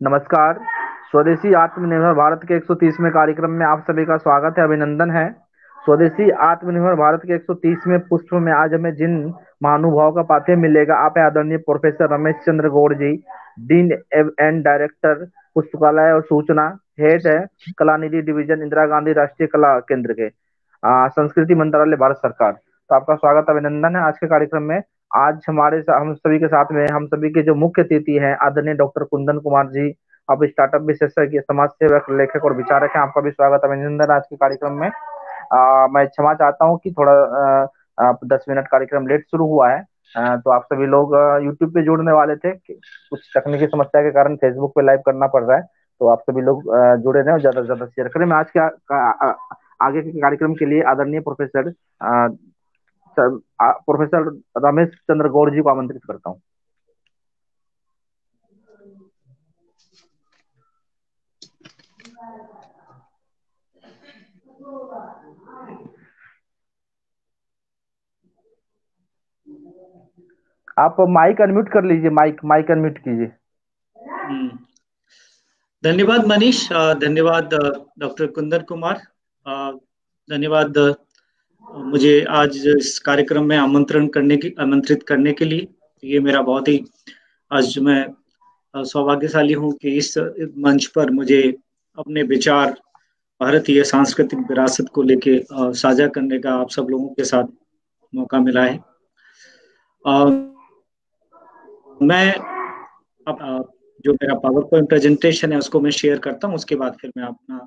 नमस्कार। स्वदेशी आत्मनिर्भर भारत के 130वें कार्यक्रम में आप सभी का स्वागत है, अभिनंदन है। स्वदेशी आत्मनिर्भर भारत के 130वें पुष्प में आज हमें जिन महानुभावों का पाथेय मिलेगा, आप हैं आदरणीय professor Ramesh Chandra Gaur ji, dean and director पुस्तकालय और सूचना, हेड है कलानिधि डिवीजन, इंदिरा गांधी राष्ट्रीय कला केंद्र के, संस्कृति मंत्रालय, भारत सरकार। तो आपका स्वागत, अभिनंदन है आज के कार्यक्रम में। आज हम सभी के साथ में हम सभी के जो मुख्य अतिथि हैं, आदरणीय डॉक्टर कुंदन कुमार जी। आप स्टार्टअप विशेषज्ञ, समाज सेवक, लेखक और विचारक हैं। आपका भी स्वागत, अभिनंदन आज के कार्यक्रम में। मैं क्षमा चाहता हूं कि थोड़ा 10 मिनट कार्यक्रम लेट शुरू हुआ है। तो आप सभी लोग यूट्यूब पे जुड़ने वाले थे कुछ तकनीकी समस्या के कारण फेसबुक पे लाइव करना पड़ रहा है। तो आप सभी लोग जुड़े रहें और ज्यादा से ज्यादा शेयर करें। मैं आज के आगे के कार्यक्रम के लिए आदरणीय प्रोफेसर रमेश चंद्र गौड़ जी को आमंत्रित करता हूँ। आप माइक अनम्यूट कर लीजिए, माइक अनम्यूट कीजिए। धन्यवाद मनीष, धन्यवाद डॉक्टर कुंदन कुमार, धन्यवाद मुझे आज इस कार्यक्रम में आमंत्रित करने के लिए। ये मेरा बहुत ही आज मैं सौभाग्यशाली हूँ कि इस मंच पर मुझे अपने विचार भारतीय सांस्कृतिक विरासत को लेके साझा करने का आप सब लोगों के साथ मौका मिला है। मैं जो मेरा पावर पॉइंट प्रेजेंटेशन है उसको मैं शेयर करता हूँ, उसके बाद फिर मैं अपना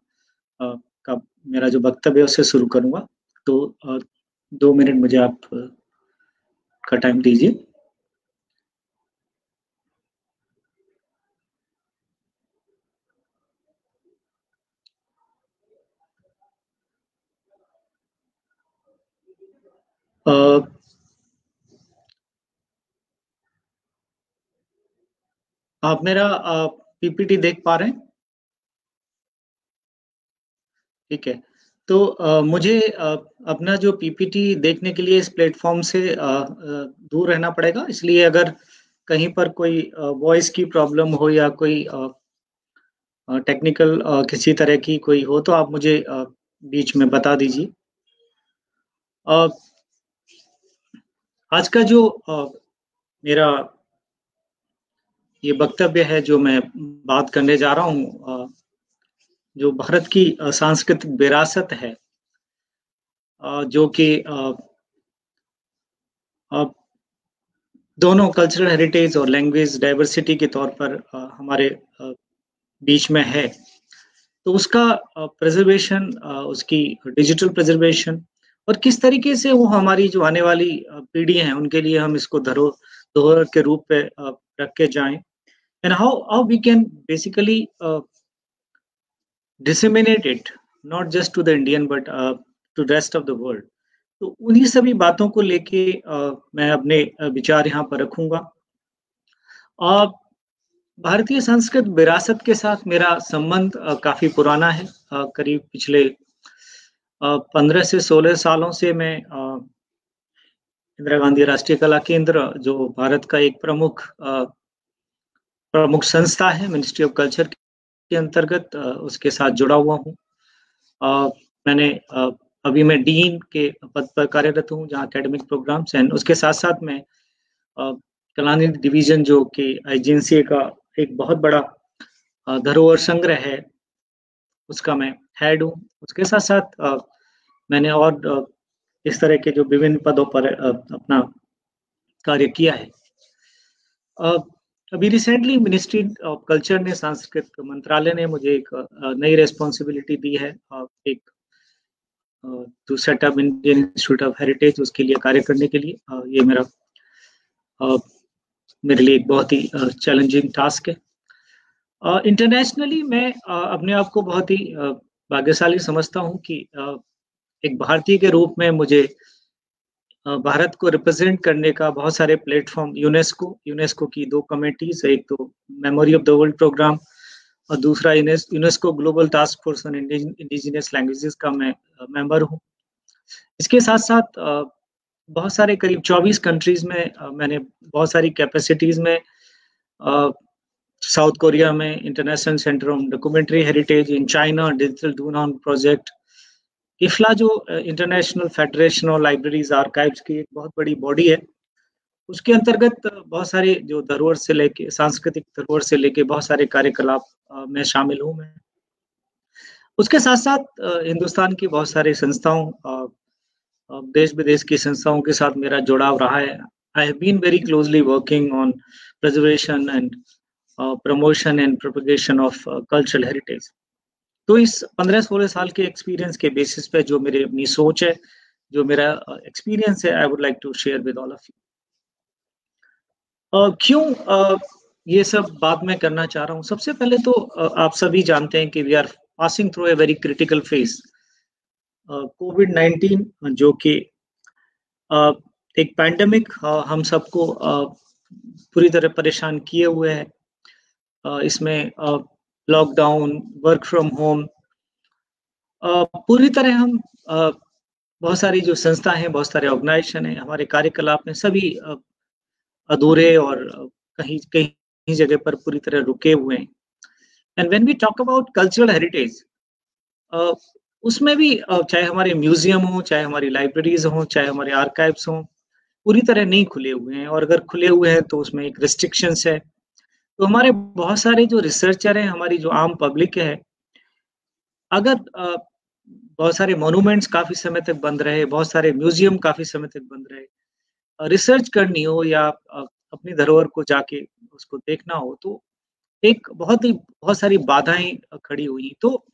मेरा जो वक्तव्य है उससे शुरू करूँगा। तो 2 मिनट मुझे आप का टाइम दीजिए। आप मेरा पीपीटी देख पा रहे हैं? ठीक है। तो मुझे अपना जो पीपीटी देखने के लिए इस प्लेटफॉर्म से दूर रहना पड़ेगा, इसलिए अगर कहीं पर कोई वॉइस की प्रॉब्लम हो या कोई टेक्निकल किसी तरह की कोई हो तो आप मुझे बीच में बता दीजिए। आज का जो मेरा ये वक्तव्य है, जो मैं बात करने जा रहा हूँ, जो भारत की सांस्कृतिक विरासत है, जो कि दोनों कल्चरल हेरिटेज और लैंग्वेज डाइवर्सिटी के तौर पर हमारे बीच में है, तो उसका प्रिजर्वेशन, उसकी डिजिटल प्रिजर्वेशन और किस तरीके से वो हमारी जो आने वाली पीढ़ियां हैं उनके लिए हम इसको धरोहर के रूप पे रख के जाएं, and how we can basically disseminate it not just to the Indian but to rest of the world। तो उन्हीं सभी बातों को लेके मैं अपने विचार यहाँ पर रखूंगा। भारतीय संस्कृत विरासत के साथ मेरा संबंध काफी पुराना है। करीब पिछले 15 से 16 सालों से मैं इंदिरा गांधी राष्ट्रीय कला केंद्र, जो भारत का एक प्रमुख संस्था है मिनिस्ट्री ऑफ कल्चर के अंतर्गत, उसके साथ जुड़ा हुआ हूँ। मैंने अभी मैं डीन के पद पर कार्यरत हूँ, जहाँ एकेडमिक प्रोग्राम्स एंड उसके साथ साथ मैं कलानिधि डिवीजन, जो कि एजेंसी का एक बहुत बड़ा धरोहर संग्रह है, उसका मैं हेड हूँ। उसके साथ साथ मैंने और इस तरह के जो विभिन्न पदों पर अपना कार्य किया है। अभी रिसेंटली मिनिस्ट्री ऑफ कल्चर ने, सांस्कृतिक मंत्रालय ने मुझे एक नई रेस्पॉन्सिबिलिटी दी है, एक to set up Indian Institute of heritage, उसके लिए कार्य करने के लिए। ये मेरे लिए एक बहुत ही चैलेंजिंग टास्क है। इंटरनेशनली मैं अपने आप को बहुत ही भाग्यशाली समझता हूँ कि एक भारतीय के रूप में मुझे भारत को रिप्रेजेंट करने का बहुत सारे प्लेटफॉर्म, यूनेस्को की 2 कमेटीज, एक तो memory of the world program और दूसरा UNESCO global task force on indigenous languages का मैं मेंबर हूँ। इसके साथ साथ बहुत सारे करीब 24 कंट्रीज में मैंने बहुत सारी कैपेसिटीज में साउथ कोरिया में international centre on documentary heritage, in China digital Dunhuang project. IFLA जो international federation of libraries archives की एक बहुत बड़ी बॉडी है, उसके अंतर्गत बहुत सारे जो धरोहर से लेके सांस्कृतिक धरोहर से लेके बहुत सारे कार्यकलाप में शामिल हूँ मैं। उसके साथ साथ हिंदुस्तान की बहुत सारी संस्थाओं, देश विदेश की संस्थाओं के साथ मेरा जुड़ाव रहा है। I have been very closely working on preservation and promotion and propagation of cultural heritage. तो इस 15-16 साल के एक्सपीरियंस के बेसिस पे जो मेरी अपनी सोच है, जो मेरा एक्सपीरियंस है, I would like to share with all of you. क्यों ये सब बात मैं करना चाह रहा हूँ। सबसे पहले तो आप सभी जानते हैं कि we are passing through a very critical phase. कोविड-19 जो कि एक पैंडेमिक हम सबको पूरी तरह परेशान किए हुए है। इसमें लॉकडाउन, वर्क फ्रॉम होम, पूरी तरह हम बहुत सारी जो संस्था हैं, बहुत सारे ऑर्गेनाइजेशन हैं, हमारे कार्यकलाप में सभी अधूरे और कहीं कहीं जगह पर पूरी तरह रुके हुए हैं। And when we talk about cultural heritage, उसमें भी चाहे हमारे म्यूजियम हो, चाहे हमारी लाइब्रेरीज हो, चाहे हमारे आर्काइव्स हों, पूरी तरह नहीं खुले हुए हैं, और अगर खुले हुए हैं तो उसमें एक रिस्ट्रिक्शंस है। तो हमारे बहुत सारे जो रिसर्चर हैं, हमारी जो आम पब्लिक है, अगर बहुत सारे मोन्यूमेंट्स काफी समय तक बंद रहे, बहुत सारे म्यूजियम काफी समय तक बंद रहे, रिसर्च करनी हो या अपनी धरोहर को जाके उसको देखना हो, तो एक बहुत सारी बाधाएं खड़ी हुई। तो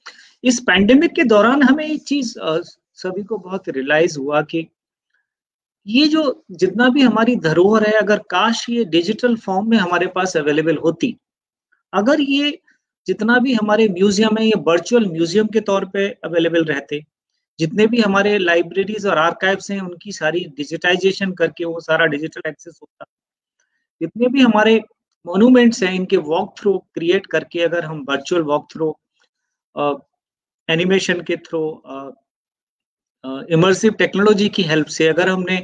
इस पैंडेमिक के दौरान हमें एक चीज सभी को बहुत रियलाइज हुआ कि ये जो जितना भी हमारी धरोहर है, अगर काश ये डिजिटल फॉर्म में हमारे पास अवेलेबल होती, अगर ये जितना भी हमारे म्यूजियम है ये वर्चुअल म्यूजियम के तौर पे अवेलेबल रहते, जितने भी हमारे लाइब्रेरीज और आर्काइव्स हैं उनकी सारी डिजिटाइजेशन करके वो सारा डिजिटल एक्सेस होता, जितने भी हमारे मोन्यूमेंट्स हैं इनके वॉक थ्रू क्रिएट करके अगर हम वर्चुअल वॉक थ्रू एनिमेशन के थ्रू इमर्सिव टेक्नोलॉजी की हेल्प से अगर हमने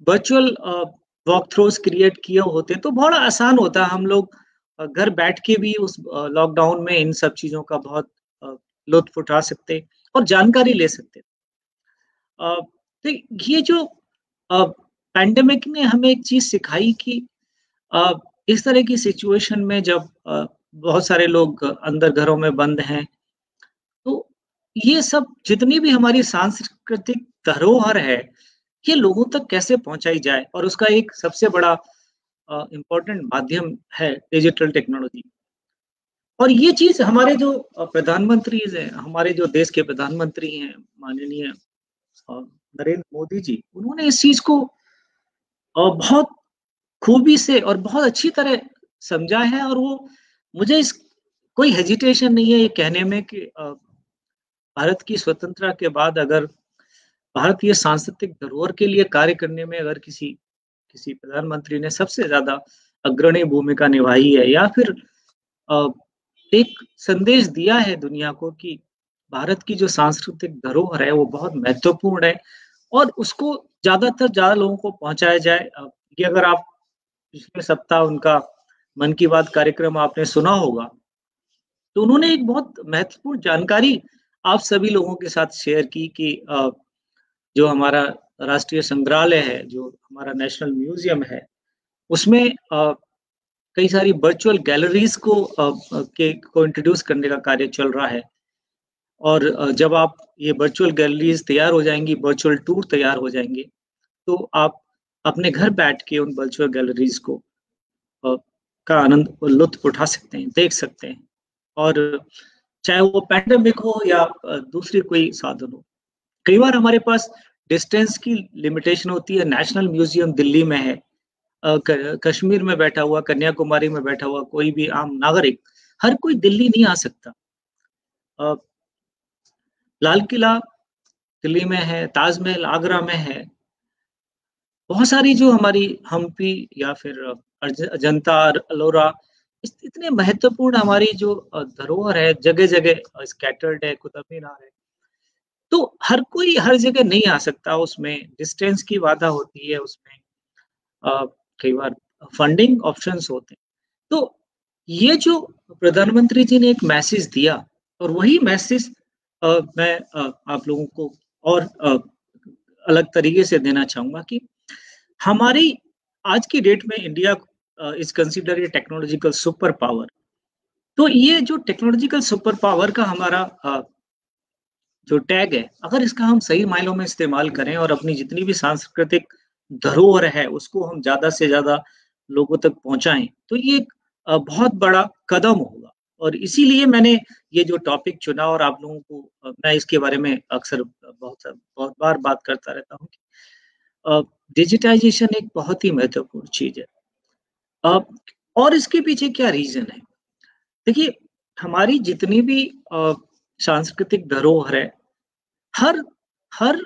वर्चुअल वॉक थ्रूज क्रिएट किए होते तो बड़ा आसान होता। हम लोग घर बैठ के भी उस लॉकडाउन में इन सब चीजों का बहुत लुत्फ उठा सकते और जानकारी ले सकते। तो ये जो पैंडेमिक ने हमें एक चीज सिखाई कि इस तरह की सिचुएशन में जब बहुत सारे लोग अंदर घरों में बंद हैं, तो ये सब जितनी भी हमारी सांस्कृतिक धरोहर है, ये लोगों तक कैसे पहुंचाई जाए, और उसका एक सबसे बड़ा इम्पोर्टेंट माध्यम है डिजिटल टेक्नोलॉजी। और ये चीज हमारे जो प्रधानमंत्री हैं, हमारे जो देश के प्रधानमंत्री हैं माननीय नरेंद्र मोदी जी, उन्होंने इस चीज को बहुत खूबी से और बहुत अच्छी तरह समझा है। और वो मुझे इस कोई हेजिटेशन नहीं है ये कहने में कि भारत की स्वतंत्रता के बाद अगर भारतीय सांस्कृतिक धरोहर के लिए कार्य करने में अगर किसी प्रधानमंत्री ने सबसे ज्यादा अग्रणी भूमिका निभाई है, या फिर एक संदेश दिया है दुनिया को कि भारत की जो सांस्कृतिक धरोहर है वो बहुत महत्वपूर्ण है और उसको ज्यादा लोगों को पहुंचाया जाए। ये अगर आप पिछले सप्ताह उनका मन की बात कार्यक्रम आपने सुना होगा, तो उन्होंने एक बहुत महत्वपूर्ण जानकारी आप सभी लोगों के साथ शेयर की कि जो हमारा राष्ट्रीय संग्रहालय है, जो हमारा नेशनल म्यूजियम है, उसमें कई सारी वर्चुअल गैलरीज को इंट्रोड्यूस करने का कार्य चल रहा है। और जब आप ये वर्चुअल गैलरीज तैयार हो जाएंगी, वर्चुअल टूर तैयार हो जाएंगे, तो आप अपने घर बैठ के उन वर्चुअल गैलरीज को का आनंद और लुत्फ उठा सकते हैं, देख सकते हैं। और चाहे वो पैंडेमिक हो या दूसरी कोई साधन हो, कई बार हमारे पास डिस्टेंस की लिमिटेशन होती है। नेशनल म्यूजियम दिल्ली में है, कश्मीर में बैठा हुआ, कन्याकुमारी में बैठा हुआ कोई भी आम नागरिक, हर कोई दिल्ली नहीं आ सकता। लाल किला दिल्ली में है, ताजमहल आगरा में है, बहुत सारी जो हमारी हम्पी या फिर अजंता, अलोरा, इतने महत्वपूर्ण हमारी जो धरोहर है, जगह जगह स्कैटर्ड है, कुतुब मीनार है। तो हर कोई हर जगह नहीं आ सकता, उसमें डिस्टेंस की बाधा होती है, उसमें कई बार फंडिंग ऑप्शंस होते हैं। तो ये जो प्रधानमंत्री जी ने एक मैसेज दिया, और वही मैसेज मैं आप लोगों को और अलग तरीके से देना चाहूँगा कि हमारी आज की डेट में India is considered a technological super power. तो ये जो टेक्नोलॉजिकल सुपर पावर का हमारा जो टैग है, अगर इसका हम सही मायनों में इस्तेमाल करें और अपनी जितनी भी सांस्कृतिक धरोहर है, उसको हम ज़्यादा से ज़्यादा लोगों तक पहुँचाएँ, तो ये एक बहुत बड़ा कदम होगा। और इसीलिए मैंने ये जो टॉपिक चुना, और आप लोगों को मैं इसके बारे में अक्सर बहुत बार बात करता रहता हूँ कि अ, डिजिटाइज़ेशन एक बहुत ही महत्वपूर्ण चीज़ है। अ, और इसके पीछे क्या रीज़न है? देखिए, हमारी जितनी भी सांस्कृतिक धरोहर है, हर हर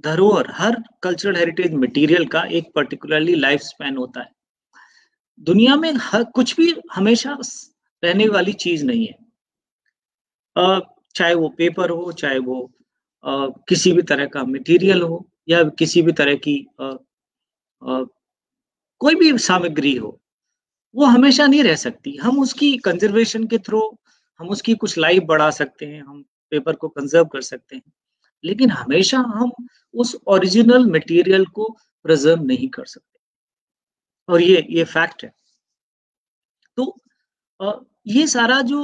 धरोहर, हर कल्चरल हेरिटेज मटेरियल का एक पर्टिकुलरली लाइफ स्पैन होता है। दुनिया में हर कुछ भी हमेशा रहने वाली चीज़ नहीं है। अ, चाहे वो पेपर हो, चाहे वो किसी भी तरह का मटेरियल हो, या किसी भी तरह की अ, कोई भी सामग्री हो, वो हमेशा नहीं रह सकती। हम उसकी कंज़र्वेशन के थ्रू हम उसकी कुछ लाइफ बढ़ा सकते हैं, हम पेपर को कंज़र्व कर सकते हैं। लेकिन हमेशा हम उस ओरिजिनल मटेरियल को प्रिज़र्व नहीं कर सकते, और ये फैक्ट है। तो अ, ये सारा जो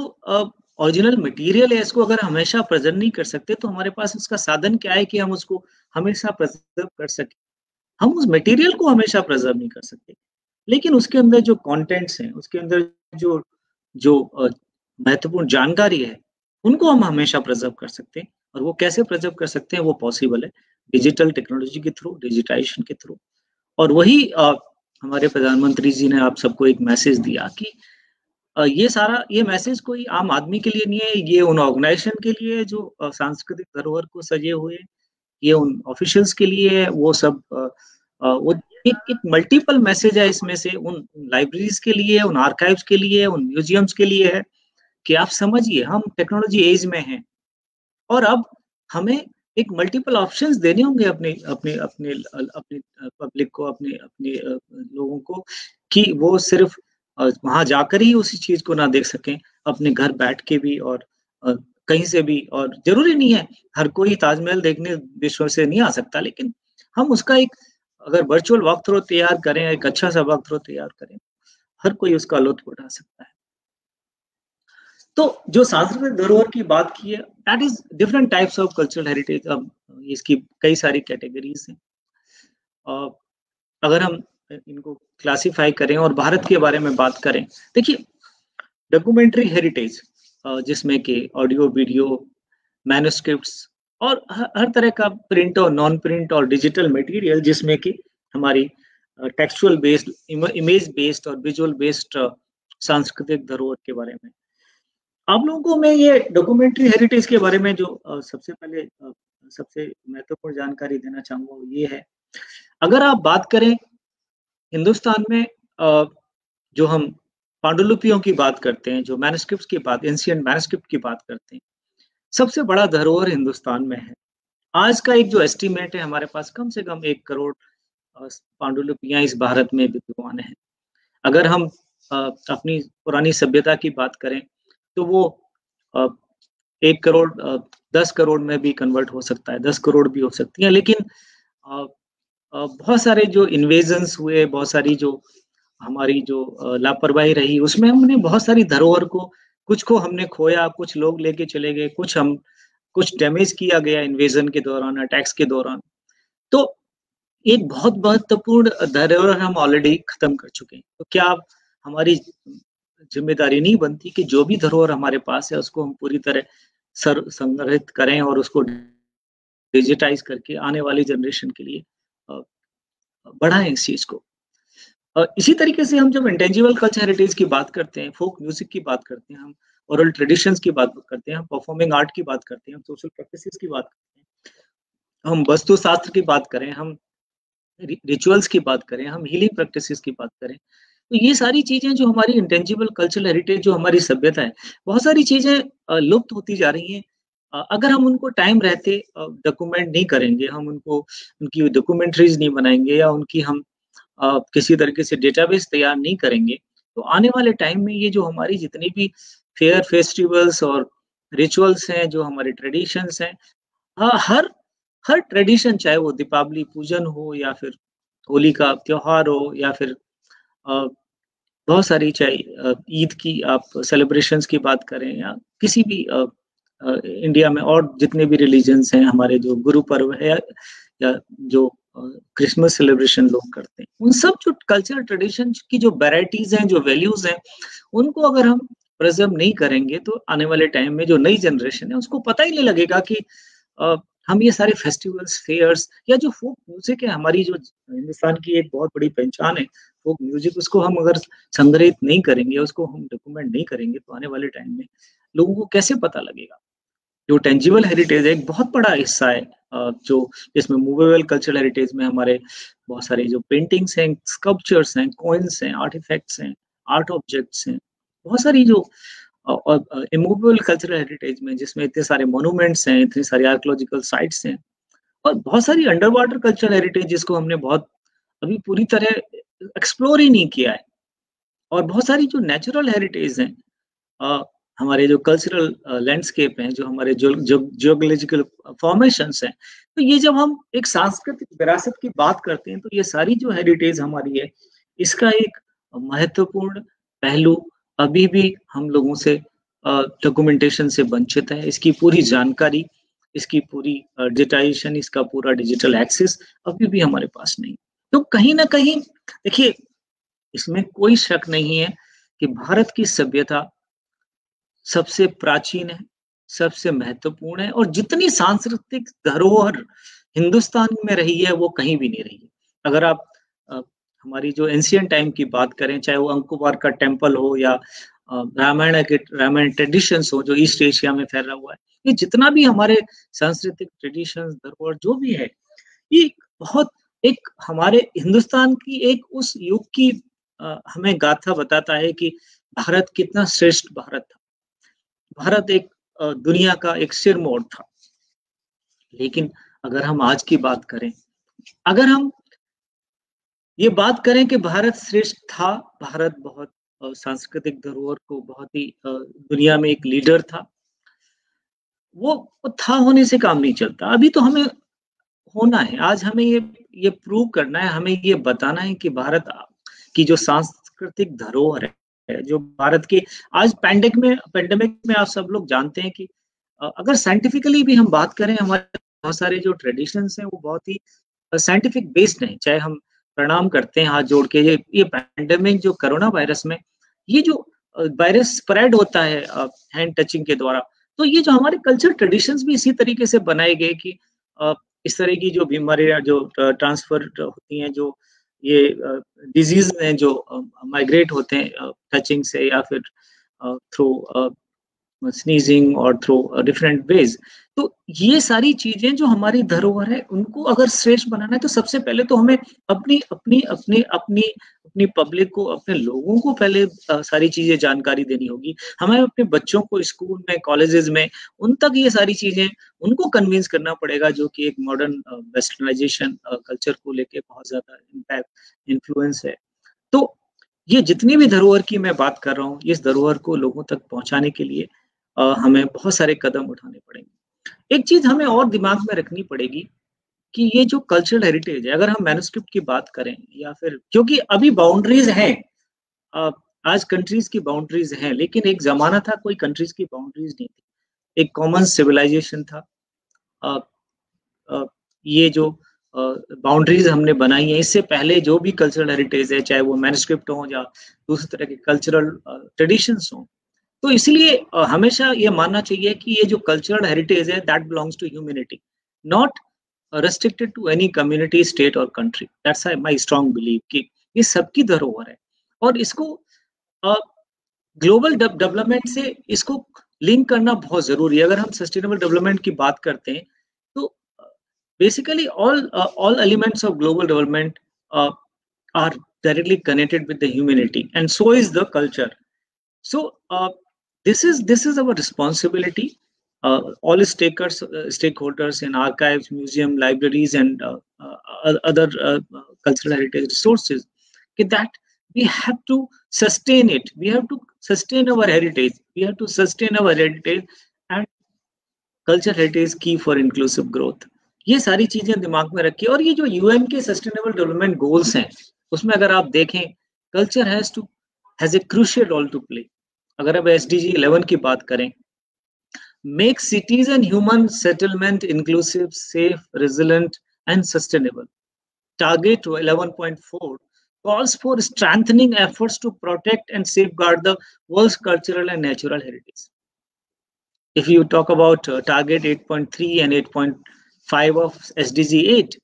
ओरिजिनल मटेरियल है, इसको अगर हमेशा प्रिज़र्व नहीं कर सकते, तो हमारे पास उसका साधन क्या है कि हम उसको हमेशा प्रिज़र्व कर सकें। हम उस मटेरियल को हमेशा प्रिज़र्व नहीं कर सकते, लेकिन उसके अंदर जो कंटेंट्स हैं, उसके अंदर जो जो महत्वपूर्ण जानकारी है, उनको हम हमेशा प्रिज़र्व कर सकते हैं। और वो कैसे प्रिज़र्व कर सकते हैं, वो पॉसिबल है डिजिटल टेक्नोलॉजी के थ्रू, डिजिटाइज़ेशन के थ्रू। और वही हमारे प्रधानमंत्री जी ने आप सबको एक मैसेज दिया कि ये मैसेज कोई आम आदमी के लिए नहीं है, ये उन ऑर्गेनाइज़ेशन के लिए है जो सांस्कृतिक धरोहर को सजे हुए हैं, ये उन ऑफिशियल्स के लिए है, वो सब वो एक एक मल्टीपल मैसेज है इसमें से, उन लाइब्रेरीज़ के लिए है, उन आर्काइव्स के लिए है, उन म्यूज़ियम्स के लिए है, कि आप समझिए हम टेक्नोलॉजी एज में हैं, और अब हमें एक मल्टीपल ऑप्शंस देने होंगे अपने अपने अपने अपने पब्लिक को, अपने अपने लोगों को, कि वो सिर्फ वहाँ जाकर ही उसी चीज़ को ना देख सकें, अपने घर बैठ के भी, और अ, कहीं से भी। और ज़रूरी नहीं है हर कोई ताजमहल देखने विश्व से नहीं आ सकता, लेकिन हम उसका एक अगर वर्चुअल वॉक थ्रू तैयार करें, एक अच्छा-सा वॉक थ्रू तैयार करें, हर कोई उसका लुत्फ़ उठा सकता है। तो जो सांस्कृतिक धरोहर की बात की है, that is different types of cultural heritage. अब इसकी कई सारी कैटेगरीज़ हैं। अ, अगर हम इनको क्लासिफाई करें और भारत के बारे में बात करें, देखिए डॉक्यूमेंट्री हेरिटेज, जिसमें कि ऑडियो, वीडियो, मैन्युस्क्रिप्ट्स, और हर तरह का प्रिंट और नॉन प्रिंट और डिजिटल मटेरियल, जिसमें कि हमारी टेक्सचुअल बेस्ड, इमेज बेस्ड और विजुअल बेस्ड सांस्कृतिक धरोहर के बारे में। आप लोगों को मैं ये डॉक्यूमेंट्री हेरिटेज के बारे में जो सबसे पहले सबसे महत्वपूर्ण जानकारी देना चाहूँगा, वो ये है, अगर आप बात करें हिंदुस्तान में, जो हम पांडुलिपियों की बात करते हैं, जो मैन्युस्क्रिप्ट्स की बात, एंशिएंट मैन्युस्क्रिप्ट की बात करते हैं, सबसे बड़ा धरोहर हिंदुस्तान में है। आज का एक जो एस्टीमेट है, हमारे पास कम से कम 1 करोड़ पांडुलिपियाँ इस भारत में विद्यमान हैं। अगर हम अपनी पुरानी सभ्यता की बात करें, तो वो अ, 1 करोड़ 10 करोड़ में भी कन्वर्ट हो सकता है, 10 करोड़ भी हो सकती है। लेकिन अ बहुत सारे जो इन्वेजन्स हुए, बहुत सारी जो हमारी जो लापरवाही रही, उसमें हमने बहुत सारी धरोहर को, कुछ को हमने खोया, कुछ लोग लेके चले गए, कुछ डैमेज किया गया इन्वेजन के दौरान, अटैक्स के दौरान। तो एक बहुत महत्वपूर्ण धरोहर हम ऑलरेडी खत्म कर चुके हैं। तो क्या अब हमारी ज़िम्मेदारी नहीं बनती कि जो भी धरोहर हमारे पास है, उसको हम पूरी तरह संग्रहित करें और उसको डिजिटाइज़ करके आने वाली जनरेशन के लिए अ, बढ़ाएँ इस चीज़ को। इसी तरीके से हम जब इंटेंजिबल कल्चर हेरिटेज की बात करते हैं, फ़ोक म्यूज़िक की बात करते हैं, हम ओरल ट्रेडिशंस की बात करते हैं, हम परफॉर्मिंग आर्ट की बात करते हैं, हम सोशल प्रैक्टिसेस की बात करते हैं, हम वास्तुशास्त्र की बात करें, हम रिचुअल्स की बात करें, हम हीलिंग प्रैक्टिसेस की बात करें। तो ये सारी चीज़ें जो हमारी इंटेंजिबल कल्चरल हेरिटेज, जो हमारी सभ्यता है, बहुत सारी चीज़ें लुप्त होती जा रही हैं। अगर हम उनको टाइम रहते डॉक्यूमेंट नहीं करेंगे, हम उनको उनकी डॉक्यूमेंट्रीज़ नहीं बनाएँगे, या उनकी हम किसी तरीके से डेटाबेस तैयार नहीं करेंगे, तो आने वाले टाइम में ये जो हमारी जितनी भी फेयर फेस्टिवल्स और रिचुअल्स हैं, जो हमारे ट्रेडिशंस हैं, हर हर ट्रेडिशन, चाहे वो दीपावली पूजन हो या फिर होली का त्योहार हो या फिर अ, बहुत सारी, चाहे ईद की आप सेलिब्रेशंस की बात करें या किसी भी इंडिया में और जितने भी रिलीजन्स हैं, हमारे जो गुरु पर्व है या जो क्रिसमस सेलिब्रेशन लोग करते हैं, उन सब जो कल्चरल ट्रेडिशन की जो वैरायटीज हैं, जो वैल्यूज हैं, उनको अगर हम प्रिजर्व नहीं करेंगे तो आने वाले टाइम में जो नई जनरेशन है उसको पता ही नहीं लगेगा कि अ, हम ये सारे फेस्टिवल्स, फेयर्स या जो फोक म्यूजिक है, हमारी जो हिंदुस्तान की एक बहुत बड़ी पहचान है फोक म्यूजिक, उसको हम अगर संग्रहित नहीं करेंगे, उसको हम डॉक्यूमेंट नहीं करेंगे, तो आने वाले टाइम में लोगों को कैसे पता लगेगा। जो टेंजिबल हेरिटेज है एक बहुत बड़ा हिस्सा है, जो इसमें मूवेबल कल्चरल हेरिटेज में हमारे बहुत सारे जो पेंटिंग्स हैं, स्कल्पचर्स हैं, कॉइन्स हैं, आर्टिफैक्ट्स हैं, आर्ट ऑब्जेक्ट्स हैं, बहुत सारी जो और इमूवेबल कल्चरल हेरिटेज में, जिसमें इतने सारे मोनूमेंट्स हैं, इतनी सारी आर्कियोलॉजिकल साइट्स हैं, और बहुत सारी अंडर वाटर कल्चरल हेरिटेज जिसको हमने बहुत अभी पूरी तरह एक्सप्लोर ही नहीं किया है, और बहुत सारी जो नेचुरल हेरिटेज हैं, अ, हमारे जो कल्चरल लैंडस्केप हैं, जो हमारे जियोलॉजिकल फॉर्मेशंस हैं, तो ये जब हम एक सांस्कृतिक विरासत की बात करते हैं, तो ये सारी जो हेरिटेज हमारी है, इसका एक महत्वपूर्ण पहलू अभी भी हम लोगों से डॉक्यूमेंटेशन से वंचित है। इसकी पूरी जानकारी, इसकी पूरी डिजिटाइजेशन, इसका पूरा डिजिटल एक्सेस अभी भी हमारे पास नहीं। तो कहीं ना कहीं देखिए, इसमें कोई शक नहीं है कि भारत की सभ्यता सबसे प्राचीन है, सबसे महत्वपूर्ण है, और जितनी सांस्कृतिक धरोहर हिंदुस्तान में रही है वो कहीं भी नहीं रही है। अगर आप अ, हमारी जो एंशिएंट टाइम की बात करें, चाहे वो अंकोबार का टेम्पल हो या रामायण ट्रेडिशंस हो जो ईस्ट एशिया में फैला हुआ है, ये जितना भी हमारे सांस्कृतिक ट्रेडिशंस, धरोहर जो भी है, ये बहुत एक हमारे हिंदुस्तान की एक उस युग की हमें गाथा बताता है कि भारत कितना श्रेष्ठ भारत था। भारत एक दुनिया का एक सिरमौर था। लेकिन अगर हम आज की बात करें, अगर हम ये बात करें कि भारत श्रेष्ठ था, भारत बहुत सांस्कृतिक धरोहर को बहुत ही दुनिया में एक लीडर था, वो था होने से काम नहीं चलता। अभी तो हमें होना है, आज हमें ये प्रूव करना है, हमें ये बताना है कि भारत की जो सांस्कृतिक धरोहर है, जो भारत की आज पेंडेमिक में आप सब लोग जानते हैं कि अगर साइंटिफिकली भी हम बात करें, हमारे बहुत सारे जो ट्रेडिशंस हैं वो बहुत ही साइंटिफिक बेस्ड हैं। चाहे हम प्रणाम करते हैं हाथ जोड़ के, ये पेंडेमिक जो कोरोना वायरस में ये जो वायरस स्प्रेड होता है हैंड टचिंग के द्वारा, तो ये जो हमारे कल्चर ट्रेडिशंस भी इसी तरीके से बनाए गए कि इस तरह की जो बीमारियां जो ट्रांसफर होती हैं, जो ये डिजीज हैं जो माइग्रेट होते हैं टचिंग से या फिर थ्रू स्नीजिंग और थ्रू डिफरेंट वेज, तो ये सारी चीजें जो हमारी धरोहर है उनको अगर श्रेष्ठ बनाना है, तो सबसे पहले तो हमें अपनी अपनी अपनी अपनी अपनी पब्लिक को, अपने लोगों को पहले सारी चीजें जानकारी देनी होगी। हमें अपने बच्चों को स्कूल में, कॉलेजेस में उन तक ये सारी चीजें उनको कन्विंस करना पड़ेगा, जो कि एक मॉडर्न वेस्टर्नाइजेशन कल्चर को लेके बहुत ज्यादा इम्पैक्ट इन्फ्लुएंस है। तो ये जितनी भी धरोहर की मैं बात कर रहा हूँ, इस धरोहर को लोगों तक पहुंचाने के लिए हमें बहुत सारे कदम उठाने पड़ेंगे। एक चीज हमें और दिमाग में रखनी पड़ेगी कि ये जो कल्चरल हेरिटेज है, अगर हम मैन्युस्क्रिप्ट की बात करें या फिर, क्योंकि अभी बाउंड्रीज हैं, अ, आज कंट्रीज की बाउंड्रीज हैं, लेकिन एक जमाना था कोई कंट्रीज की बाउंड्रीज नहीं थी, एक कॉमन सिविलाइजेशन था। अ, अ, ये जो बाउंड्रीज हमने बनाई है, इससे पहले जो भी कल्चरल हेरिटेज है, चाहे वो मैन्युस्क्रिप्ट हो या दूसरी तरह के कल्चरल ट्रेडिशंस हो, तो इसलिए हमेशा ये मानना चाहिए कि ये जो कल्चरल हेरिटेज है that belongs to humanity, not restricted to any community, state or country. That's my strong belief कि ये सबकी धरोहर है, और इसको ग्लोबल डेवलपमेंट से इसको लिंक करना बहुत जरूरी है। अगर हम सस्टेनेबल डेवलपमेंट की बात करते हैं, तो basically all elements of global development are directly connected with the humanity, and so is the culture. So this is our responsibility, all stakeholders in archives, museum, libraries, and other cultural heritage resources, that we have to sustain it, we have to sustain our heritage, we have to sustain our heritage, and culture heritage key for inclusive growth. ये सारी चीजें दिमाग में रखिए। और ये जो UN के सस्टेनेबल डेवलपमेंट गोल्स हैं, उसमें अगर आप देखें, culture has a crucial role to play. अगर अब एसडीजी 11 की बात करें, make cities and human settlement inclusive, safe, resilient and sustainable. Target 11.4 calls for strengthening efforts to protect and safeguard the world's cultural and natural heritage. If you talk about target 8.3 and 8.5 of SDG 8,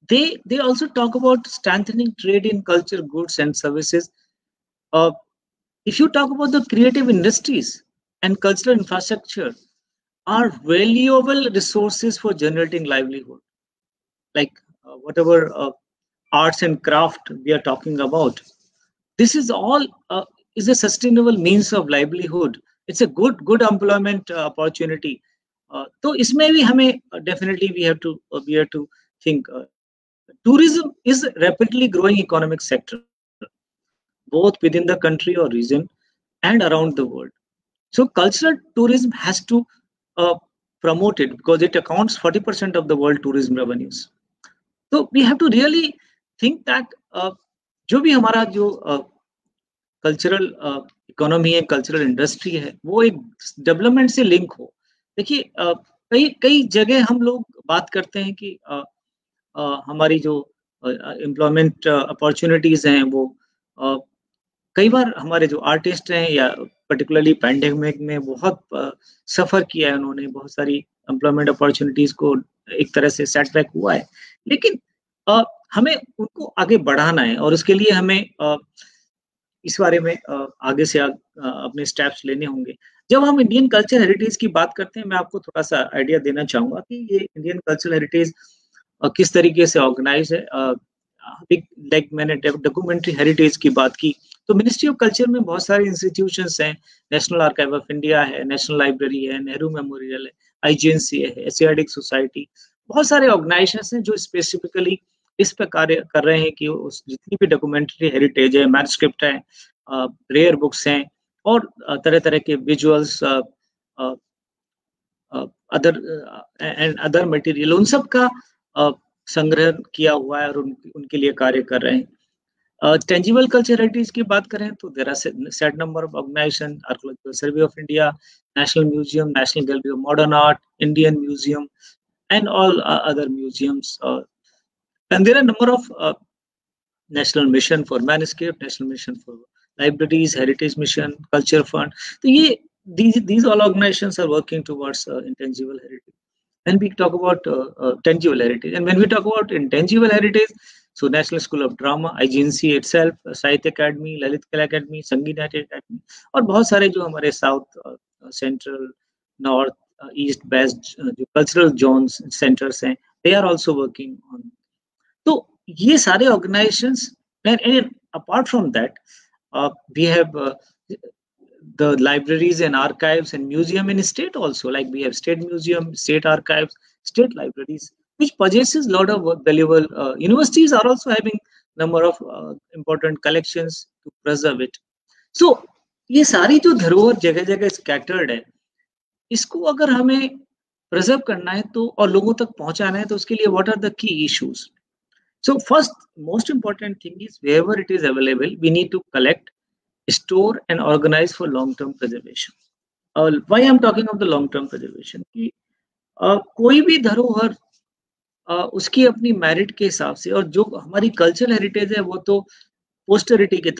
they also talk about strengthening trade in culture, goods and services. If you talk about the creative industries and cultural infrastructure are valuable resources for generating livelihood, like whatever arts and craft we are talking about. This is all is a sustainable means of livelihood. It's a good employment opportunity. तो इसमें भी हमें definitely we have to think. Tourism is rapidly growing economic sector, both within the country or region and around the world. So cultural tourism has to promote it because it accounts 40% of the world tourism revenues. So we have to really think that जो भी हमारा जो cultural economy है, cultural industry है, वो एक development से link हो। देखिए कई जगह हम लोग बात करते हैं कि हमारी जो एम्प्लॉयमेंट अपॉर्चुनिटीज हैं वो कई बार हमारे जो आर्टिस्ट हैं या पर्टिकुलरली पैंडेमिक में बहुत सफर किया है उन्होंने, बहुत सारी एम्प्लॉयमेंट अपॉर्चुनिटीज को एक तरह से सेटबैक हुआ है, लेकिन हमें उनको आगे बढ़ाना है और उसके लिए हमें इस बारे में आगे से अपने स्टेप्स लेने होंगे। जब हम इंडियन कल्चर हेरिटेज की बात करते हैं, मैं आपको थोड़ा सा आइडिया देना चाहूंगा कि ये इंडियन कल्चर हेरिटेज किस तरीके से ऑर्गेनाइज है। लाइक मैंने डॉक्यूमेंट्री हेरिटेज की बात की, तो मिनिस्ट्री ऑफ कल्चर में बहुत सारे इंस्टीट्यूशंस हैं, नेशनल आर्काइव ऑफ इंडिया है, नेशनल लाइब्रेरी है, नेहरू मेमोरियल है, आईजीएनसी है, एशियाटिक सोसाइटी, बहुत सारे ऑर्गेनाइजेशंस हैं जो स्पेसिफिकली इस पर कार्य कर रहे हैं कि उस जितनी भी डॉक्यूमेंट्री हेरिटेज है, मैनुस्क्रिप्ट है, रेयर बुक्स हैं और तरह तरह के विजुअल्स अदर मटेरियल, उन सब का संग्रह किया हुआ है और उनके लिए कार्य कर रहे हैं। टेंजिबल कल्चर हेरिटेज की बात करें तो there are set number of organization, archaeological survey of India, national museum, national gallery of modern art, Indian museum and all other museums, and there are a number of national mission for manuscript, national mission for libraries, heritage mission, culture fund. So these all organizations are working towards intangible heritage. And we talk about tangible heritage, and when we talk about intangible heritage, so National School of Drama, IGNC itself, Sahitya Academy, Lalit Kala Academy, Sangeet Academy, और बहुत सारे जो हमारे south, central, north, east west जो cultural zones centers हैं, they are also working on. तो ये सारे organizations, and apart from that we have the libraries and archives and museum in state also, like we have state museum, state archives, state libraries, which possesses lot of valuable universities are also having number of important collections to preserve it. So ये सारी जो धरोहर जगह जगह scattered है, इसको अगर हमें प्रिजर्व करना है तो और लोगों तक पहुंचाना है, तो उसके लिए what are the key issues? So first most important thing is wherever it is available, we need to collect, store and organize for long term preservation. Why I'm talking of the long term preservation कि कोई भी धरोहर उसकी अपनी merit के हिसाब से, और जो हमारी कल्चरल हेरिटेज है वो तो पोस्टरिटी के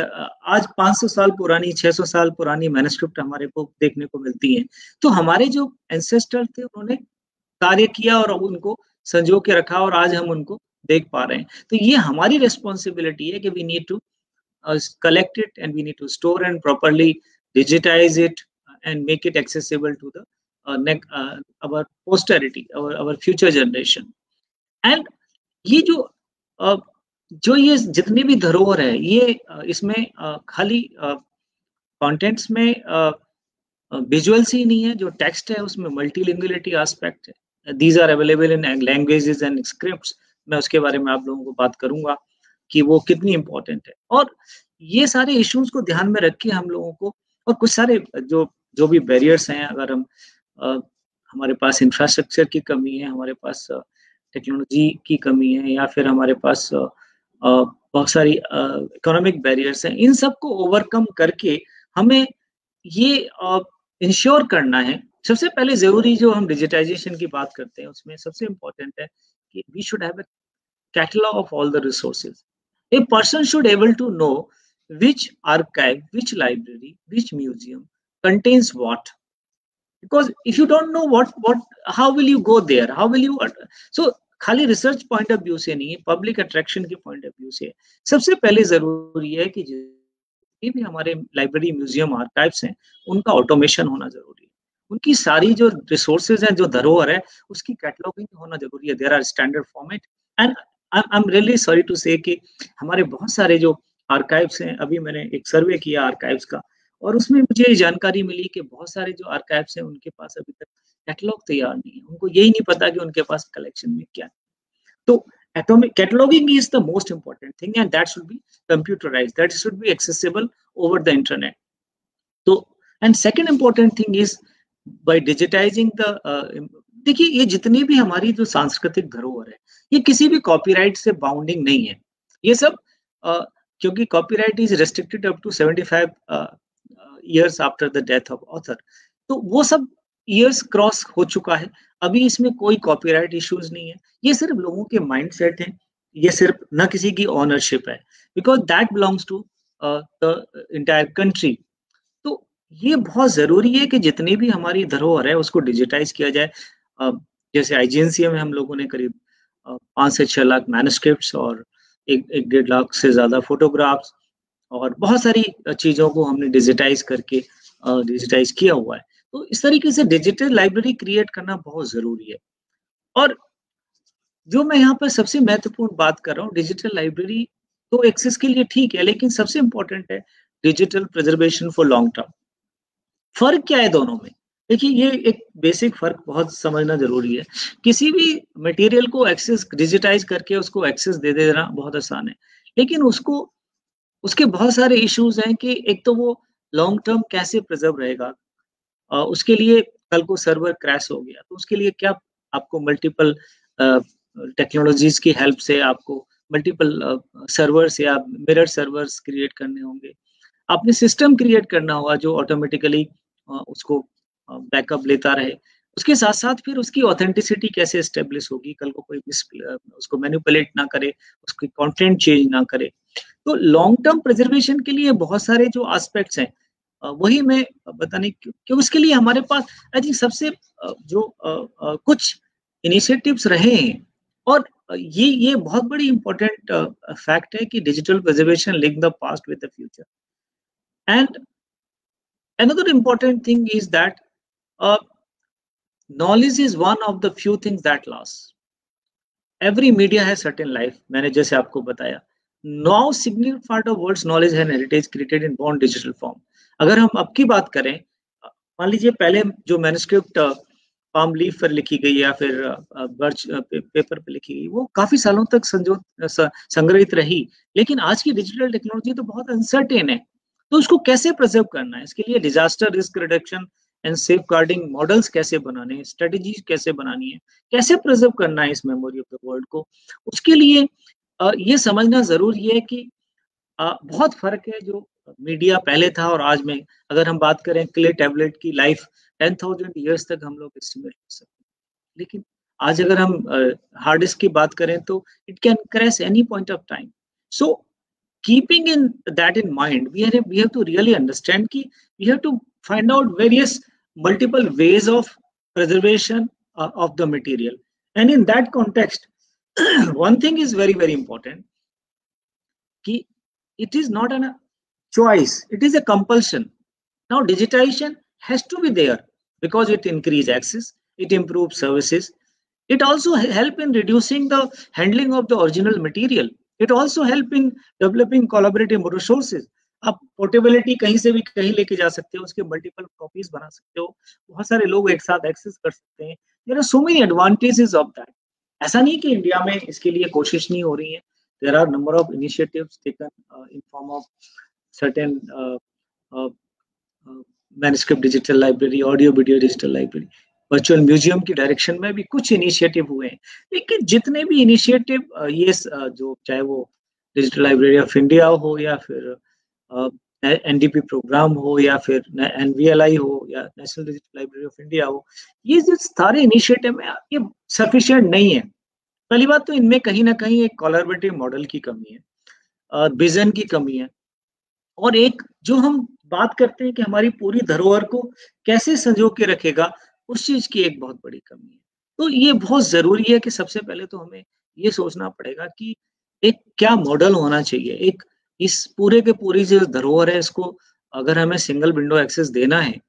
आज 500 साल पुरानी, 600 साल पुरानी मैनुस्क्रिप्ट हमारे को देखने को मिलती हैं, तो हमारे जो एंसेस्टर थे उन्होंने कार्य किया और उनको संजो के रखा और आज हम उनको देख पा रहे हैं। तो ये हमारी रिस्पॉन्सिबिलिटी है कि we need to collect it and we need to store and properly digitize it and make it accessible to the our posterity, our future generation. And ये जो ये जितनी भी धरोहर है, ये इसमें खाली कंटेंट्स में विजुअल्स ही नहीं है, जो टेक्स्ट है उसमें मल्टीलिंगुअलिटी एस्पेक्ट है। These are available in languages and scripts, मैं उसके बारे में आप लोगों को बात करूंगा कि वो कितनी इंपॉर्टेंट है। और ये सारे इश्यूज को ध्यान में रख के हम लोगों को, और कुछ सारे जो भी बैरियर्स हैं, अगर हम हमारे पास इंफ्रास्ट्रक्चर की कमी है, हमारे पास टेक्नोलॉजी की कमी है, या फिर हमारे पास बहुत सारी इकोनॉमिक बैरियर्स हैं, इन सब को ओवरकम करके हमें ये इंश्योर करना है। सबसे पहले ज़रूरी, जो हम डिजिटाइजेशन की बात करते हैं, उसमें सबसे इम्पोर्टेंट है कि we should have a catalogue of all the resources. A person should able to know which archive, which library, which museum contains what. Because if you don't know how will you go there? How will you? So खाली research point of view से नहीं, public attraction के point of view से सबसे पहले जरूरी है कि जितने भी हमारे लाइब्रेरी, म्यूजियम, आर्काइव्स हैं, उनका ऑटोमेशन होना जरूरी है। उनकी सारी जो रिसोर्सेज हैं, जो धरोहर है, उसकी कैटलॉगिंग होना जरूरी है। There are standard format, and I am really sorry to say कि हमारे बहुत सारे जो आर्काइव्स हैं, अभी मैंने एक सर्वे किया आर्काइव्स का, और उसमें मुझे जानकारी मिली कि बहुत सारे जो आर्काइव्स हैं, उनके पास अभी तक कैटलॉग तैयार नहीं है। उनको यही नहीं पता कि उनके पास कलेक्शन में क्या है। तो atomic cataloging is the most important thing, and that should be computerized, that should be accessible over the internet. So, and second important thing is by digitizing the देखिए, ये जितनी भी हमारी जो सांस्कृतिक धरोहर है, ये किसी भी कॉपीराइट से बाउंडिंग नहीं है। ये सब क्योंकि copyright is restricted up to 75 years after the death of author, तो वो सब ईयर्स क्रॉस हो चुका है। अभी इसमें कोई कॉपीराइट इश्यूज नहीं है। ये सिर्फ लोगों के माइंडसेट हैं, ये सिर्फ न किसी की ऑनरशिप है, because that belongs to the entire country. तो ये बहुत जरूरी है कि जितनी भी हमारी धरोहर है उसको डिजिटाइज किया जाए। जैसे आईजीएनसीए में हम लोगों ने करीब 5 से 6 लाख मैन्युस्क्रिप्ट्स और 1-1.5 लाख से ज्यादा फोटोग्राफ्स और बहुत सारी चीजों को हमने डिजिटाइज करके डिजिटाइज किया हुआ है। तो इस तरीके से डिजिटल लाइब्रेरी क्रिएट करना बहुत जरूरी है। और जो मैं यहाँ पर सबसे महत्वपूर्ण बात कर रहा हूँ, डिजिटल लाइब्रेरी तो एक्सेस के लिए ठीक है, लेकिन सबसे इंपॉर्टेंट है digital preservation for long term. फर्क क्या है दोनों में? देखिए, ये एक बेसिक फर्क बहुत समझना जरूरी है। किसी भी मटेरियल को एक्सेस डिजिटाइज करके उसको एक्सेस दे देना बहुत आसान है, लेकिन उसके बहुत सारे इश्यूज हैं कि एक तो वो लॉन्ग टर्म कैसे प्रिजर्व रहेगा। उसके लिए कल को सर्वर क्रैश हो गया तो उसके लिए क्या आपको मल्टीपल टेक्नोलॉजीज की हेल्प से आपको मल्टीपल सर्वर्स या मिरर सर्वर्स क्रिएट करने होंगे। आपने सिस्टम क्रिएट करना होगा जो ऑटोमेटिकली उसको बैकअप लेता रहे। उसके साथ साथ फिर उसकी ऑथेंटिसिटी कैसे एस्टेब्लिश होगी, कल को कोई उसको मैनिपुलेट ना करे, उसकी कंटेंट चेंज ना करे। तो लॉन्ग टर्म प्रिजर्वेशन के लिए बहुत सारे जो एस्पेक्ट्स हैं वही मैं बताने कि उसके लिए हमारे पास आई थिंक सबसे जो कुछ इनिशिएटिव्स रहे हैं, और ये बहुत बड़ी इंपॉर्टेंट फैक्ट है कि digital preservation link the past with the future. And another important thing is that knowledge is one of the few things that lasts. Every media has certain life. मैंने जैसे आपको बताया, now significant part of world's knowledge and heritage created in born digital form. अगर हम अब की बात करें, मान लीजिए पहले जो मैन्युस्क्रिप्ट पाम लीफ पर लिखी गई या फिर बर्च पेपर पर लिखी गई, वो काफी सालों तक संग्रहित रही, लेकिन आज की डिजिटल टेक्नोलॉजी तो बहुत अनसर्टेन है। तो उसको कैसे प्रिजर्व करना है, इसके लिए disaster risk reduction and safeguarding models कैसे बनाने हैं, स्ट्रेटेजीज कैसे बनानी है, कैसे प्रिजर्व करना है इस मेमोरी ऑफ द वर्ल्ड को, उसके लिए ये समझना जरूरी है कि बहुत फर्क है जो मीडिया पहले था और आज में। अगर हम बात करें क्ले टैबलेट की लाइफ 10,000 ईयर्स तक हम लोग एस्टिमेट कर सकते हैं, लेकिन आज अगर हम हार्ड डिस्क की बात करें तो it can crash any point of time. So keeping in that in mind, we have to really understand कि we have to find out various multiple ways of preservation of the material, and in that context one thing is very very important कि it is not a choice, it is a compulsion. Now digitization has to be there because it increase access, it improves services, it also help in reducing the handling of the original material, it also help in developing collaborative resources. आप portability कहीं से भी कहीं लेके जा सकते हो, उसके मल्टीपल कॉपीज बना सकते हो, बहुत सारे लोग एक साथ एक्सेस कर सकते हैं। There are so many advantages of that. ऐसा नहीं कि इंडिया में इसके लिए कोशिश नहीं हो रही है। There are number of initiatives taken in form of certain manuscript digital library, audio video digital library, virtual museum की डायरेक्शन में भी कुछ इनिशिएटिव हुए हैं। लेकिन जितने भी इनिशिएटिव ये जो चाहे वो डिजिटल लाइब्रेरी ऑफ इंडिया हो या फिर एनडीपी प्रोग्राम हो या फिर एनवीएलआई हो या national digital library of India हो, ये जो सारे इनिशिएटिव है ये सफिशिएंट नहीं है। पहली बात तो इनमें कहीं ना कहीं एक कोलैबोरेटिव मॉडल की कमी है और विजन की कमी है, और एक जो हम बात करते हैं कि हमारी पूरी धरोहर को कैसे संजो के रखेगा, उस चीज की एक बहुत बड़ी कमी है। तो ये बहुत जरूरी है कि सबसे पहले तो हमें ये सोचना पड़ेगा कि एक क्या मॉडल होना चाहिए। एक इस पूरे के पूरी जो धरोहर है इसको अगर हमें सिंगल विंडो एक्सेस देना है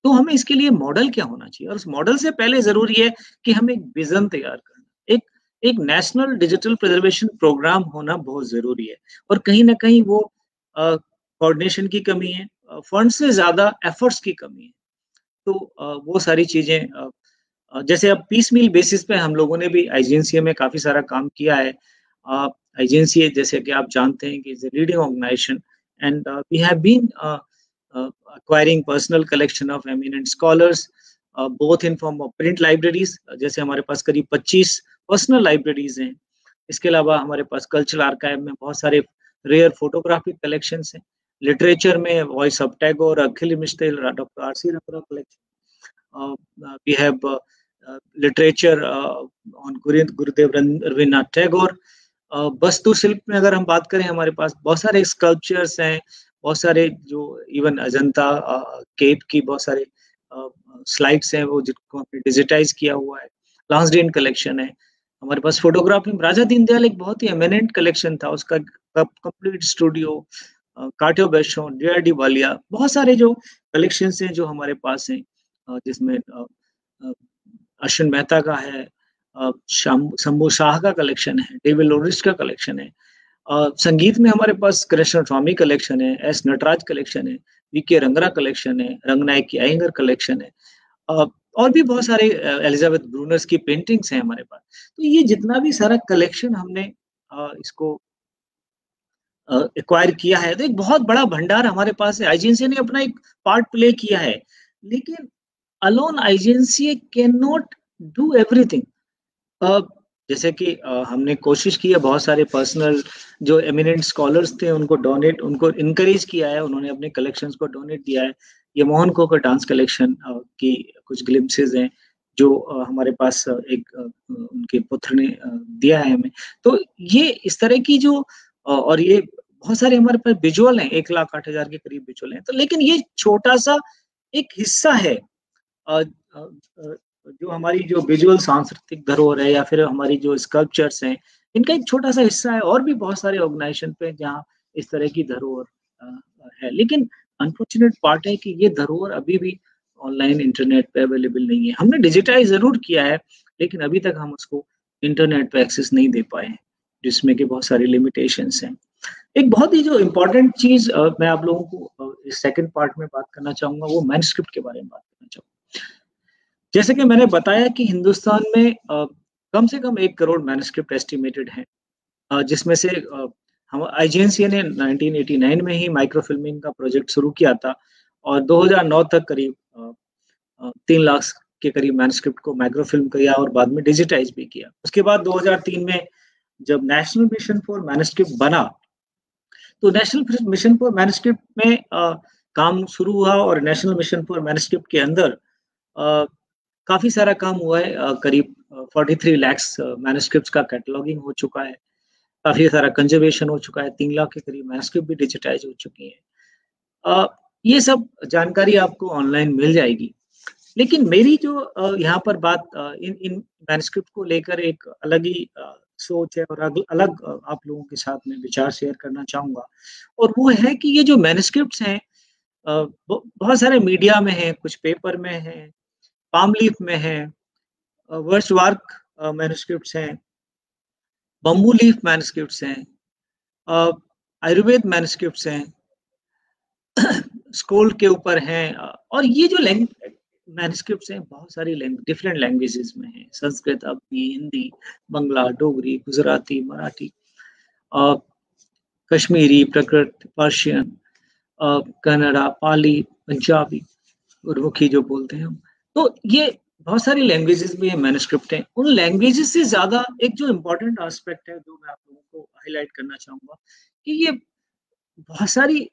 तो हमें इसके लिए मॉडल क्या होना चाहिए, और उस मॉडल से पहले जरूरी है कि हमें एक विजन तैयार करना, एक नेशनल डिजिटल प्रिजर्वेशन प्रोग्राम होना बहुत जरूरी है। और कहीं ना कहीं वो कोऑर्डिनेशन की कमी है, फंड से ज्यादा एफर्ट्स की कमी है। तो वो सारी चीजें जैसे अब पीस मील बेसिस पे हम लोगों ने भी आईजीएनसीए में काफी सारा काम किया है। आईजीएनसीए जैसे कि आप जानते हैं कि is a leading organization and we have been acquiring personal collection of eminent scholars both in form of print libraries, जैसे हमारे पास करीब 25 पर्सनल लाइब्रेरीज हैं। इसके अलावा हमारे पास कल्चरल आर्काइव में बहुत सारे रेयर फोटोग्राफिक कलेक्शंस हैं। लिटरेचर में voice of Tagore, Akhil Mishra, doctor R C. रफरा collection. We have literature on Gurudev Rabindranath Tagore. वस्तु शिल्प में अगर हम बात करें, हमारे पास बहुत सारे स्कल्पचर्स हैं, बहुत सारे जो इवन अजंता केव की बहुत सारे स्लाइड्स हैं वो जिनको हमने डिजिटाइज किया हुआ है। लांसडेन कलेक्शन है हमारे पास। फोटोग्राफी में राजा दीनदयाल एक बहुत ही एमिनेंट कलेक्शन था, उसका कंप्लीट स्टूडियो, कार्टियो बेशो, डीआरडी वालिया, बहुत सारे जो कलेक्शंस हैं जो हमारे पास हैं, जिसमें अश्विन मेहता का है, शंभू शाह का कलेक्शन है, डेविड लोरिस्ट का कलेक्शन है। संगीत में हमारे पास कृष्ण स्वामी कलेक्शन है, एस नटराज कलेक्शन है, वीके रंगरा कलेक्शन है, रंगनायक की अयंगर कलेक्शन है, और भी बहुत सारे एलिजाबेथ ब्रूनर्स की पेंटिंग्स हैं हमारे पास। तो ये जितना भी सारा कलेक्शन हमने इसको एक्वायर किया है, तो एक बहुत बड़ा भंडार हमारे पास है। आईजीएनसीए ने अपना एक पार्ट प्ले किया है, लेकिन alone IGNCA can not do everything. जैसे कि हमने कोशिश की है, बहुत सारे पर्सनल जो एमिनेंट स्कॉलर्स थे उनको इनकरेज किया है, उन्होंने अपने कलेक्शंस को डोनेट दिया है। ये मोहन खोकर डांस कलेक्शन की कुछ ग्लिम्सेस हैं जो हमारे पास एक उनके पुत्र ने दिया है हमें। तो ये इस तरह की जो और ये बहुत सारे हमारे पास विजुअल हैं, 1,08,000 के करीब विजुअल हैं। तो लेकिन ये छोटा सा एक हिस्सा है जो हमारी जो विजुअल सांस्कृतिक धरोहर है या फिर हमारी जो स्कल्पचर्स हैं, इनका एक छोटा सा हिस्सा है। और भी बहुत सारे ऑर्गेनाइजेशन पे जहाँ इस तरह की धरोहर है, लेकिन अनफॉर्चुनेट पार्ट है कि ये धरोहर अभी भी ऑनलाइन इंटरनेट पे अवेलेबल नहीं है। हमने डिजिटाइज जरूर किया है, लेकिन अभी तक हम उसको इंटरनेट पे एक्सेस नहीं दे पाए हैं, जिसमें कि बहुत सारी लिमिटेशंस हैं। एक बहुत ही जो इम्पोर्टेंट चीज मैं आप लोगों को इस सेकंड पार्ट में बात करना चाहूंगा, वो मैन्युस्क्रिप्ट के बारे में बात करना चाहूंगा। जैसे कि मैंने बताया कि हिंदुस्तान में कम से कम 1 करोड़ मैन्युस्क्रिप्ट एस्टिमेटेड हैं, जिसमें से हम आईजीएनसीए ने 1989 में ही माइक्रोफिल्मिंग का प्रोजेक्ट शुरू किया था और 2009 तक करीब 3 लाख के करीब मैन्युस्क्रिप्ट को माइक्रोफिल्म किया और बाद में डिजिटाइज भी किया। उसके बाद 2003 में जब नेशनल मिशन फॉर मैन्युस्क्रिप्ट बना, तो नेशनल मिशन फॉर मैन्युस्क्रिप्ट में काम शुरू हुआ और नेशनल मिशन फॉर मैन्युस्क्रिप्ट के अंदर काफी सारा काम हुआ है। करीब 43 लाख मैन्युस्क्रिप्ट्स का कैटलॉगिंग हो चुका है, काफी सारा कंजर्वेशन हो चुका है, 3 लाख के करीब मैन्युस्क्रिप्ट भी डिजिटाइज हो चुकी है। ये सब जानकारी आपको ऑनलाइन मिल जाएगी। लेकिन मेरी जो यहाँ पर बात इन मैन्युस्क्रिप्ट को लेकर एक अलग ही सोच है और अलग आप लोगों के साथ में विचार शेयर करना चाहूंगा, और वो है कि ये जो मैन्युस्क्रिप्ट्स हैं बहुत सारे मीडिया में हैं, कुछ पेपर में हैं, पाम लीफ में है, वर्ड्सवर्थ मैन्युस्क्रिप्ट्स हैं, बम्बू लीफ मैन्युस्क्रिप्ट्स हैं, आयुर्वेद मैन्युस्क्रिप्ट्स हैं, स्क्रोल के ऊपर हैं, और ये जो मैन्युस्क्रिप्ट्स हैं बहुत सारी डिफरेंट लैंग्वेजेस में हैं, संस्कृत, अवधी, हिंदी, बंगला, डोगरी, गुजराती, मराठी, कश्मीरी, प्राकृत, पर्शियन, कन्नड़ा, पाली, पंजाबी, गुरमुखी जो बोलते हैं हम। तो ये बहुत सारी लैंग्वेजेस में मैन्युस्क्रिप्ट हैं। उन लैंग्वेजेस से ज्यादा एक जो इम्पोर्टेंट एस्पेक्ट है, जो मैं आप लोगों को हाईलाइट करना चाहूंगा, कि ये बहुत सारी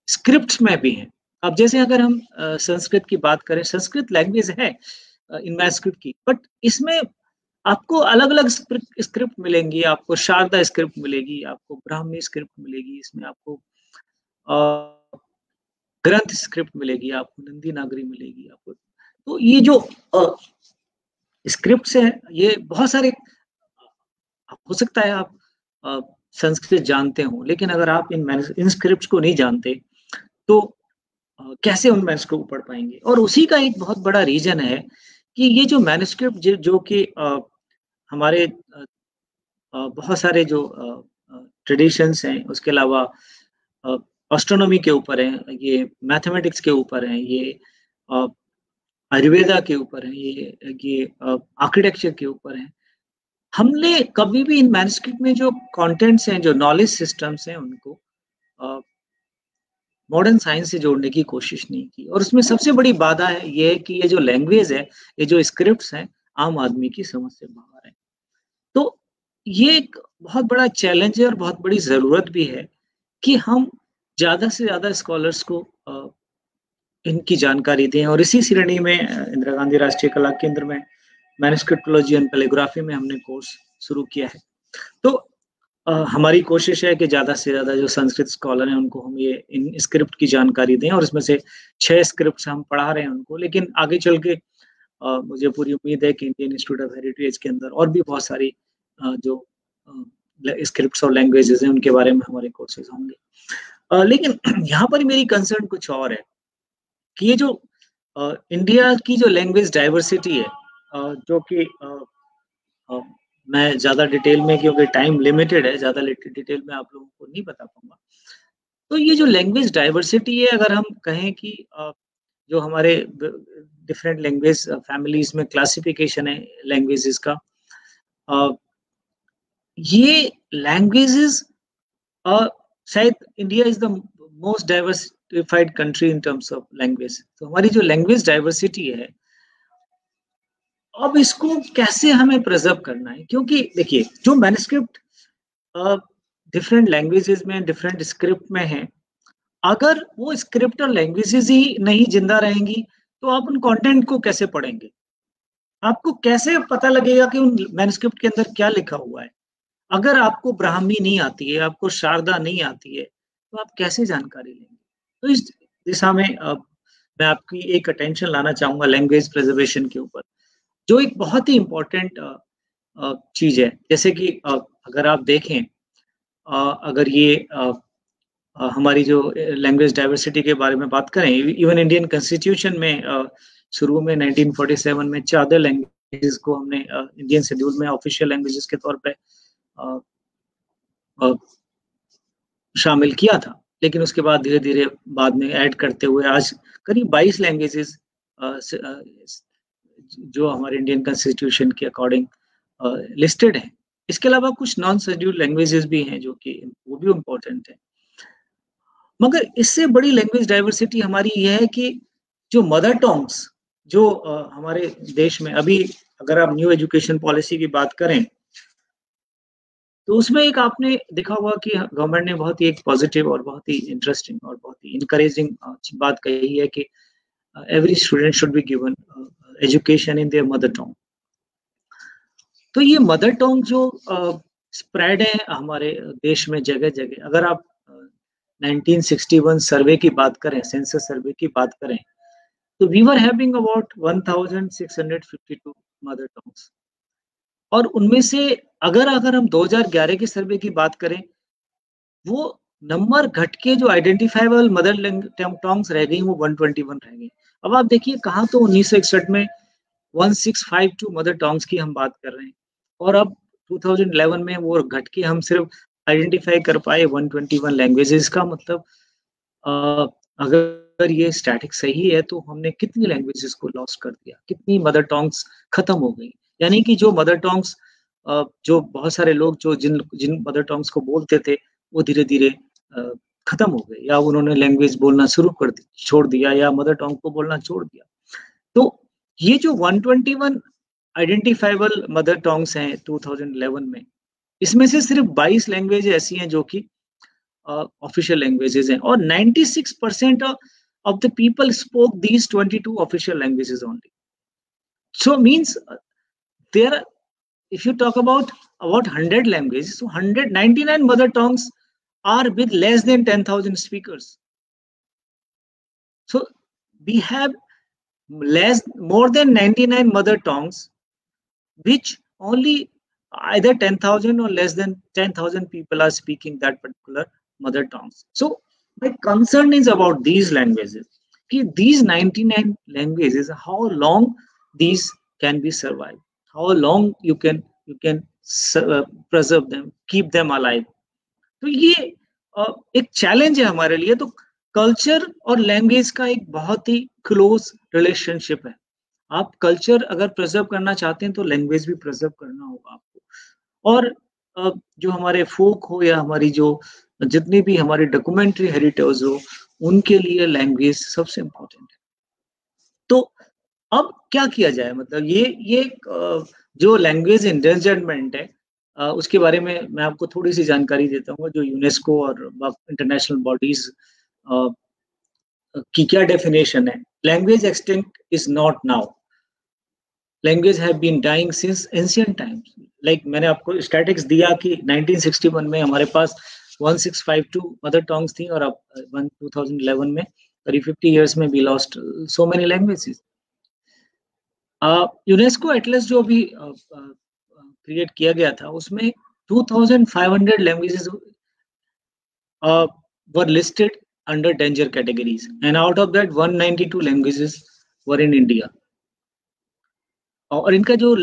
स्क्रिप्ट्स में भी हैं। अब जैसे अगर हम संस्कृत की बात करें, संस्कृत लैंग्वेज है इन मैन्युस्क्रिप्ट की, बट इसमें आपको अलग-अलग स्क्रिप्ट मिलेंगी, आपको शारदा स्क्रिप्ट मिलेगी, आपको ब्राह्मी स्क्रिप्ट मिलेगी, इसमें आपको अ, ग्रंथ स्क्रिप्ट मिलेगी, आपको नंदी नागरी मिलेगी आपको। तो ये जो स्क्रिप्ट्स हैं, ये बहुत सारे हो सकता है आप अ, संस्कृत जानते हो, लेकिन अगर आप इन स्क्रिप्ट्स को नहीं जानते, तो कैसे उन मैन्युस्क्रिप्ट को पढ़ पाएंगे? और उसी का एक बहुत बड़ा रीजन है कि ये जो मैन्युस्क्रिप्ट जो कि हमारे बहुत सारे जो ट्रेडिशंस हैं, उसके अलावा एस्ट्रोनॉमी के ऊपर हैं, ये मैथमेटिक्स के ऊपर हैं, ये अ, आयुर्वेदा के ऊपर हैं, ये आर्किटेक्चर के ऊपर हैं। हमने कभी भी इन मैन्युस्क्रिप्ट में जो कंटेंट्स हैं, जो नॉलेज सिस्टम्स हैं, उनको मॉडर्न साइंस से जोड़ने की कोशिश नहीं की। और उसमें सबसे बड़ी बाधा है ये है कि ये जो लैंग्वेज है, ये जो स्क्रिप्ट्स हैं, आम आदमी की समझ से बाहर है। तो ये एक बहुत बड़ा चैलेंज है और बहुत बड़ी ज़रूरत भी है कि हम ज़्यादा से ज़्यादा स्कॉलर्स को इनकी जानकारी दें। और इसी श्रेणी में इंदिरा गांधी राष्ट्रीय कला केंद्र में मैन्युस्क्रिप्टोलॉजी एंड कैलिग्राफी में हमने कोर्स शुरू किया है। तो हमारी कोशिश है कि ज़्यादा से ज़्यादा जो संस्कृत स्कॉलर हैं, उनको हम ये इन स्क्रिप्ट की जानकारी दें, और इसमें से 6 स्क्रिप्ट्स हम पढ़ा रहे हैं उनको। लेकिन आगे चल के मुझे पूरी उम्मीद है कि इंडियन इंस्टीट्यूट ऑफ हेरिटेज के अंदर और भी बहुत सारी जो स्क्रिप्ट्स और लैंग्वेजेस हैं, उनके बारे में हमारे कोर्सेज होंगे। लेकिन यहाँ पर मेरी कंसर्न कुछ और है कि ये जो इंडिया की जो लैंग्वेज डाइवर्सिटी है, जो कि मैं ज़्यादा डिटेल में, क्योंकि टाइम लिमिटेड है, ज़्यादा डिटेल में आप लोगों को नहीं बता पाऊंगा। तो ये जो लैंग्वेज डाइवर्सिटी है, अगर हम कहें कि जो हमारे डिफरेंट लैंग्वेज फैमिलीज में क्लासिफिकेशन है लैंग्वेजेस का, ये लैंग्वेजेस शायद India is the most diversified country in terms of language. तो हमारी जो लैंग्वेज डाइवर्सिटी है, अब इसको कैसे हमें प्रिजर्व करना है? क्योंकि देखिए, जो मैन्युस्क्रिप्ट डिफरेंट लैंग्वेजेस में, डिफरेंट स्क्रिप्ट में है, अगर वो स्क्रिप्ट और लैंग्वेजेस ही नहीं जिंदा रहेंगी, तो आप उन कंटेंट को कैसे पढ़ेंगे? आपको कैसे पता लगेगा कि उन मैन्युस्क्रिप्ट के अंदर क्या लिखा हुआ है? अगर आपको ब्राह्मी नहीं आती है, आपको शारदा नहीं आती है, तो आप कैसे जानकारी लेंगे? तो इस दिशा में मैं आपकी एक अटेंशन लाना चाहूंगा लैंग्वेज प्रिजर्वेशन के ऊपर, जो एक बहुत ही इम्पोर्टेंट चीज है। जैसे कि अगर आप देखें, अगर ये हमारी जो लैंग्वेज डाइवर्सिटी के बारे में बात करें, इवन इंडियन कॉन्स्टिट्यूशन में शुरू में 1947 में 14 लैंग्वेजेस को हमने इंडियन शेड्यूल में ऑफिशियल लैंग्वेजेस के तौर पे शामिल किया था। लेकिन उसके बाद धीरे धीरे बाद में ऐड करते हुए आज करीब 22 लैंग्वेजेस जो हमारे इंडियन कॉन्स्टिट्यूशन के अकॉर्डिंग लिस्टेड है। इसके अलावा कुछ नॉन शेड्यूल्ड लैंग्वेजेस भी हैं जो कि वो भी इम्पोर्टेंट है। मगर इससे बड़ी लैंग्वेज डाइवर्सिटी हमारी ये है कि जो मदर टंग्स जो हमारे देश में अभी, अगर आप न्यू एजुकेशन पॉलिसी की बात करें, तो उसमें एक आपने देखा होगा कि गवर्नमेंट ने बहुत ही एक पॉजिटिव और बहुत ही इंटरेस्टिंग और बहुत ही इनकरेजिंग बात कही है कि every student should be given education in their mother tongue. तो ये मदर टंग जो स्प्रेड है हमारे देश में जगह जगह, अगर आप 1961 सर्वे की बात करें, सेंसस सर्वे की बात करें, तो we were having about 1652 mother tongues. और उनमें से अगर हम 2011 के सर्वे की बात करें, वो नंबर घट के जो आइडेंटिफाइबल मदर टंग्स रह गई वो 121 रह गई। अब आप देखिए, कहाँ तो 1961 में 1652 मदर टंग्स की हम बात कर रहे हैं, और अब 2011 में वो घट के हम सिर्फ आइडेंटिफाई कर पाए 121 लैंग्वेजेस का। मतलब अगर ये स्टैटिक सही है तो हमने कितनी लैंग्वेजेस को लॉस कर दिया, कितनी मदर टंग्स खत्म हो गई। यानी कि जो मदर टंग्स, जो बहुत सारे लोग जो जिन मदर टंग्स को बोलते थे, वो धीरे धीरे खत्म हो गए, या उन्होंने लैंग्वेज बोलना छोड़ दिया, या मदर टंग को बोलना छोड़ दिया। तो ये जो 121 आइडेंटिफाइबल मदर टंग्स हैं 2011 में, इसमें से सिर्फ 22 लैंग्वेज ऐसी हैं जो कि ऑफिशियल लैंग्वेजेस हैं, और 96% of the people spoke these 22 official languages only. So means there, if you talk about 100 languages, so 199 mother tongues are with less than 10,000 speakers. So we have more than 99 mother tongues, which only either 10,000 or less than 10,000 people are speaking that particular mother tongues. So my concern is about these languages. These 99 languages, how long these can be survived, how long you can preserve them, keep them alive. तो ये एक challenge है हमारे लिए। तो culture और language का एक बहुत ही क्लोज रिलेशनशिप है। आप कल्चर अगर प्रिजर्व करना चाहते हैं तो लैंग्वेज भी प्रिजर्व करना होगा आपको। और जो हमारे फोक हो या हमारी जो जितनी भी हमारी डॉक्यूमेंट्री हेरिटेज हो, उनके लिए लैंग्वेज सबसे इम्पोर्टेंट है। तो अब क्या किया जाए, मतलब ये जो लैंग्वेज एंडेंजरमेंट है, उसके बारे में मैं आपको थोड़ी सी जानकारी देता हूँ। जो यूनेस्को और इंटरनेशनल बॉडीज की क्या डेफिनेशन है। Language extinct is not now, language have been dying since ancient times. Like मैंने आपको स्टैटिक्स दिया कि 1961 में हमारे पास 1652 मदर टंग्स थी, और अब 2011 में करीब 50 इयर्स में we lost so many languages. UNESCO atlas जो अभी क्रिएट किया गया था, उसमें 2500 languages were listed under danger categories, and out of that 192 languages were in India. और इनका जो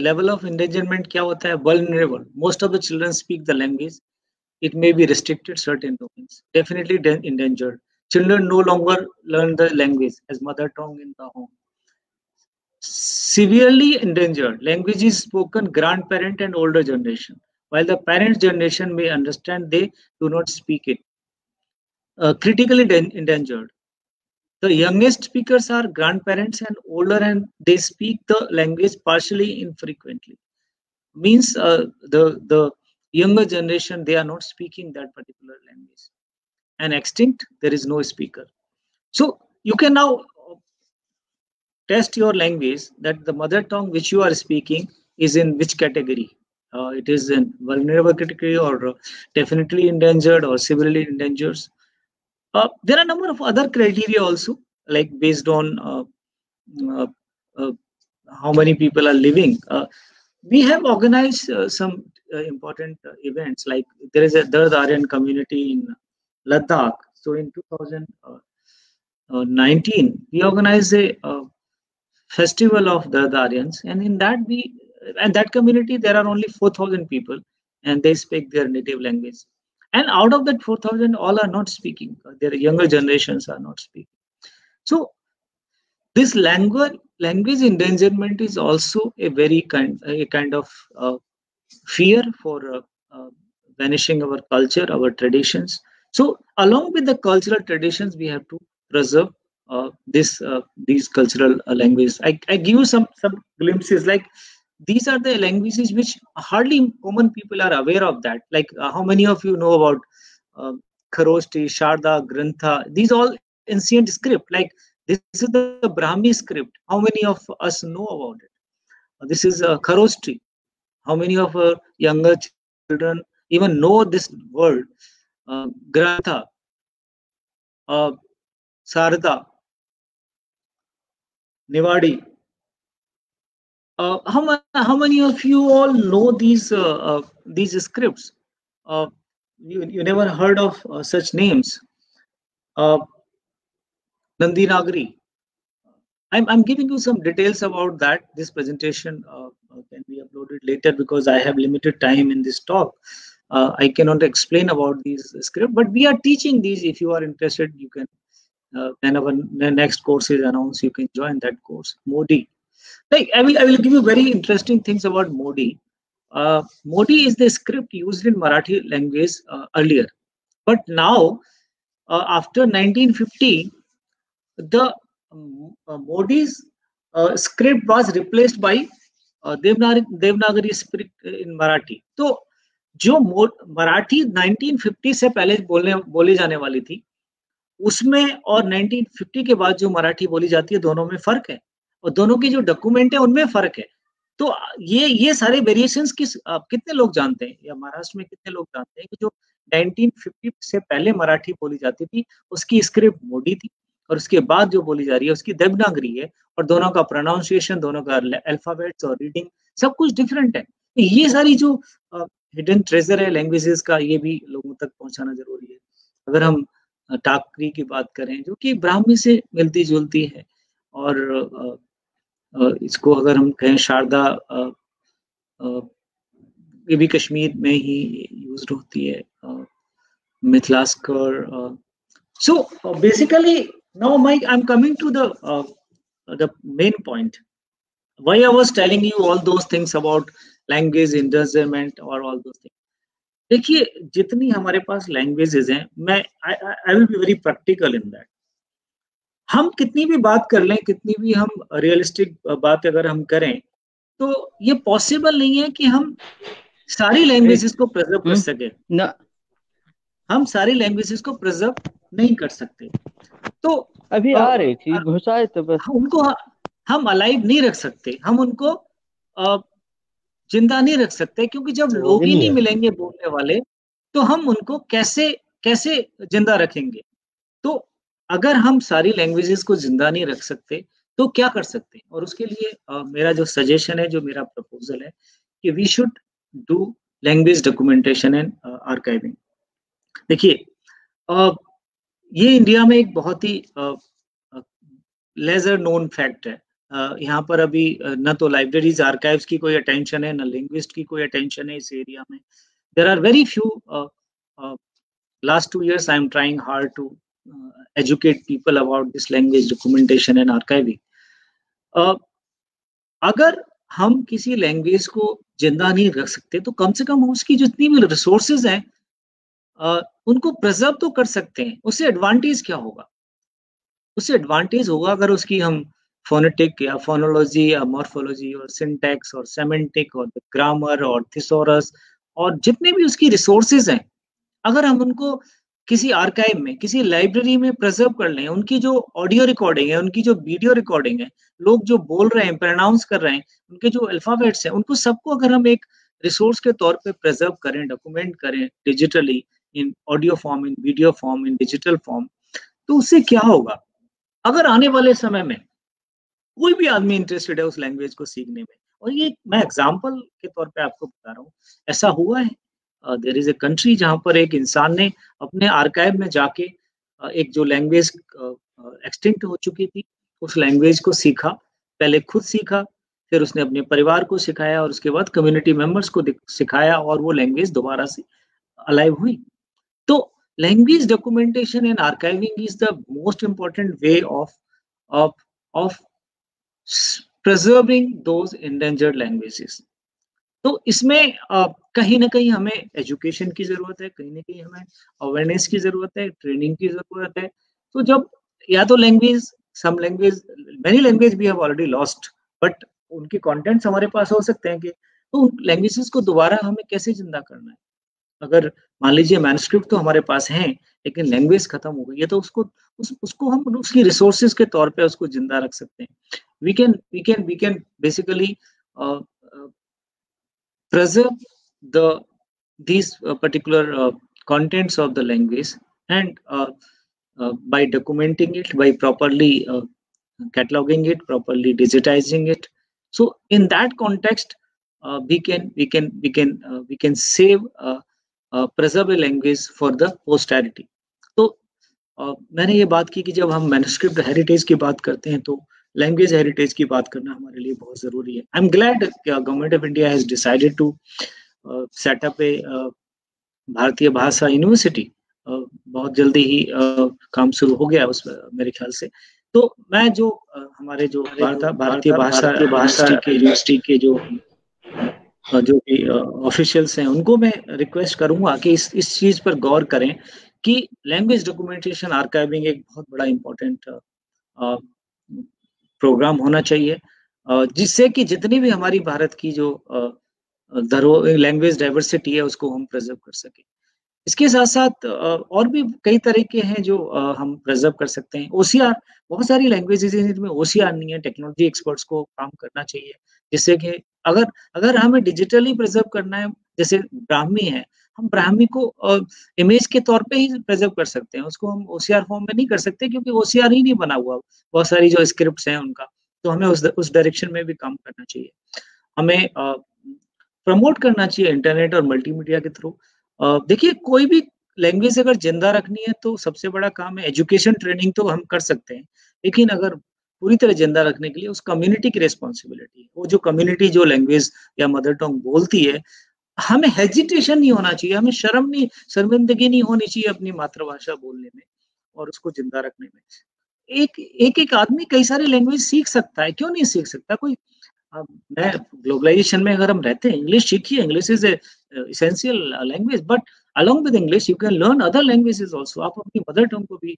level of endangerment क्या होता है, vulnerable. Most of the children speak the language. It may be restricted certain domains. Definitely endangered. Children no longer learn the language as mother tongue in the home. Severely endangered. Language is spoken grandparent and older generation. While the parent generation may understand, they do not speak it. Critically endangered. The youngest speakers are grandparents and older, and they speak the language partially infrequently. Means the younger generation, they are not speaking that particular language. And extinct, there is no speaker. So you can now test your language that the mother tongue which you are speaking is in which category. It is in vulnerable category, or definitely endangered, or severely endangered. There are a number of other criteria also, like based on how many people are living. We have organized some important events, like there is a Dard Aryan community in Ladakh. So in 2019, we organized a festival of Dard Aryans, and in that that community there are only 4,000 people, and they speak their native language. And out of that 4,000, all are not speaking. Their younger generations are not speaking. So this language endangerment is also a very kind of fear for vanishing our culture, our traditions. So along with the cultural traditions, we have to preserve these cultural languages. I give you some glimpses, like these are the languages which hardly common people are aware of that. Like how many of you know about Kharoshti, Sharda, Grantha? These all ancient script. Like this is the Brahmi script. How many of us know about it? This is Kharoshti. How many of our younger children even know this word? Grantha, Sarda, Nivadi. How many of you all know these scripts? You never heard of such names. Nandi Nagari. I'm giving you some details about that. This presentation can be uploaded later because I have limited time in this talk. I cannot explain about these scripts, but we are teaching these. If you are interested, you can. When our next course is announced, you can join that course. Modi. Like I will give you very interesting things about Modi. Modi is the script used in Marathi language earlier, but now after 1950, the Modi's script was replaced by Devanagari script in Marathi. तो जो मराठी 1950 से पहले बोली जाने वाली थी उसमें और 1950 के बाद जो मराठी बोली जाती है दोनों में फर्क है, और दोनों की जो डॉक्यूमेंट है उनमें फर्क है। तो ये सारे वेरिएशंस कितने लोग जानते हैं, या महाराष्ट्र में कितने लोग जानते हैं कि जो 1950 से पहले मराठी बोली जाती थी उसकी स्क्रिप्ट मोडी थी, और उसके बाद जो बोली जा रही है उसकी देवनागरी है, और दोनों का प्रोनाउंसिएशन, दोनों का अल्फाबेट्स और रीडिंग सब कुछ डिफरेंट है। तो ये सारी जो हिडन ट्रेजर है लैंग्वेजेस का, ये भी लोगों तक पहुंचाना जरूरी है। अगर हम टाकरी की बात करें जो कि ब्राह्मी से मिलती जुलती है, और इसको अगर हम कहें शारदा, ये भी कश्मीर में ही यूज होती है, मिथिलास्कर। So basically now Mike, I'm coming to the main point. Why I was telling you all those things about language endangerment और all those things. देखिए जितनी हमारे पास लैंग्वेजेस हैं, मैं I will be very practical in that. हम कितनी भी बात कर लें, कितनी भी हम रियलिस्टिक बात अगर हम करें, तो ये पॉसिबल नहीं है कि हम सारी लैंग्वेजेस को प्रिजर्व कर सके ना। हम सारी लैंग्वेजेस को प्रिजर्व नहीं कर सकते। तो अभी आ रही थी घुसाए तो बस, उनको हम अलाइव नहीं रख सकते, हम उनको जिंदा नहीं रख सकते, क्योंकि जब लोग ही नहीं मिलेंगे बोलने वाले तो हम उनको कैसे जिंदा रखेंगे। तो अगर हम सारी लैंग्वेजेस को जिंदा नहीं रख सकते तो क्या कर सकते हैं, और उसके लिए मेरा जो सजेशन है, जो मेरा प्रपोजल है कि we should do language documentation and archiving. देखिए ये इंडिया में एक बहुत ही लेजर नोन फैक्ट है। यहाँ पर अभी न तो लाइब्रेरीज आर्काइव्स की कोई अटेंशन है, न लिंग्विस्ट की कोई अटेंशन है इस एरिया में। There are very few, last 2 years I am trying hard to educate people about this language documentation and archiving. अगर हम किसी लैंग्वेज को जिंदा नहीं रख सकते तो कम से कम उसकी जितनी भी रिसोर्सेज हैं उनको प्रिजर्व तो कर सकते हैं। उससे एडवांटेज क्या होगा? उससे एडवांटेज होगा अगर उसकी हम फोनेटिक या फोनोलॉजी या मॉर्फोलॉजी और सिंटैक्स और सेमेंटिक और ग्रामर और थिसोरस और जितने भी उसकी रिसोर्सेज हैं, अगर हम उनको किसी आर्काइव में, किसी लाइब्रेरी में प्रिजर्व कर लें, उनकी जो ऑडियो रिकॉर्डिंग है, उनकी जो वीडियो रिकॉर्डिंग है, लोग जो बोल रहे हैं, प्रोनाउंस कर रहे हैं, उनके जो अल्फाबेट्स हैं, उनको सबको अगर हम एक रिसोर्स के तौर पे प्रिजर्व करें, डॉक्यूमेंट करें डिजिटली, इन ऑडियो फॉर्म, इन वीडियो फॉर्म, इन डिजिटल फॉर्म, तो उससे क्या होगा? अगर आने वाले समय में कोई भी आदमी इंटरेस्टेड है उस लैंग्वेज को सीखने में, और ये मैं एग्जांपल के तौर पे आपको बता रहा हूँ, ऐसा हुआ है। देयर इज ए कंट्री जहाँ पर एक इंसान ने अपने आर्काइव में जाके एक जो लैंग्वेज एक्सटिंक्ट हो चुकी थी उस लैंग्वेज को सीखा। पहले खुद सीखा, फिर उसने अपने परिवार को सिखाया, और उसके बाद कम्युनिटी मेंबर्स को सिखाया, और वो लैंग्वेज दोबारा से अलाइव हुई। तो language documentation and archiving is the most important way of preserving those endangered languages. तो इसमें कहीं ना कहीं हमें एजुकेशन की जरूरत है, कहीं ना कहीं हमें अवेयरनेस की जरूरत है, ट्रेनिंग की जरूरत है। तो जब या तो language, some language, many language we have already lost, but उनके कंटेंट्स हमारे पास हो सकते हैं कि तो लैंग्वेजेस को दोबारा हमें कैसे जिंदा करना है। अगर मान लीजिए मैन्युस्क्रिप्ट तो हमारे पास हैं, लेकिन लैंग्वेज खत्म हो गई है, तो उसको हम उसकी रिसोर्सेज के तौर पे उसको जिंदा रख सकते हैं। We can basically preserve these particular contents of the language, and by documenting it, by properly cataloging it, properly digitizing it. So in that context, we can save preserve a language for the posterity. तो मैंने ये बात की कि जब हम manuscript heritage की बात करते हैं तो लैंग्वेज हेरिटेज की बात करना हमारे लिए बहुत जरूरी है। I am glad government of India has decided to set up a Bharatiya Bhasha university. बहुत जल्दी ही काम शुरू हो गया उस मेरे ख्याल से। तो मैं जो हमारे जो भारतीय भाषा यूनिवर्सिटी के जो ऑफिशियल्स हैं उनको मैं रिक्वेस्ट करूंगा कि इस चीज पर गौर करें कि लैंग्वेज डॉक्यूमेंटेशन आर्काइविंग एक बहुत बड़ा इम्पोर्टेंट प्रोग्राम होना चाहिए, जिससे कि जितनी भी हमारी भारत की जो लैंग्वेज डाइवर्सिटी है उसको हम प्रिजर्व कर सकें। इसके साथ-साथ और भी कई तरीके हैं जो हम प्रिजर्व कर सकते हैं। ओसीआर, बहुत सारी लैंग्वेजेज़ हैं जिनमें ओसीआर नहीं है, टेक्नोलॉजी एक्सपर्ट्स को काम करना चाहिए, जिससे कि अगर अगर हमें डिजिटली प्रिजर्व करना है, जैसे ब्राह्मी है, हम ब्राह्मी को इमेज के तौर पे ही प्रिजर्व कर सकते हैं, उसको हम ओसीआर फॉर्म में नहीं कर सकते क्योंकि ओसीआर ही नहीं बना हुआ, बहुत सारी जो स्क्रिप्ट्स हैं उनका, तो हमें उस डायरेक्शन में भी काम करना चाहिए। हमें प्रमोट करना चाहिए इंटरनेट और मल्टीमीडिया के थ्रू। देखिए कोई भी लैंग्वेज अगर जिंदा रखनी है तो सबसे बड़ा काम है एजुकेशन ट्रेनिंग तो हम कर सकते हैं, लेकिन अगर पूरी तरह जिंदा रखने के लिए उस कम्युनिटी की रिस्पॉन्सिबिलिटी है। वो जो कम्युनिटी जो लैंग्वेज या मदर टंग बोलती है, हमें हेजिटेशन नहीं होना चाहिए, हमें शर्मिंदगी नहीं होनी चाहिए अपनी मातृभाषा बोलने में और उसको जिंदा रखने में। एक आदमी कई सारी लैंग्वेज सीख सकता है, क्यों नहीं सीख सकता? कोई अब मैं ग्लोबलाइजेशन में अगर हम रहते हैं, इंग्लिश सीखिए, English is essential language, but along with English you can learn other languages also. आप अपनी मदर टंग को भी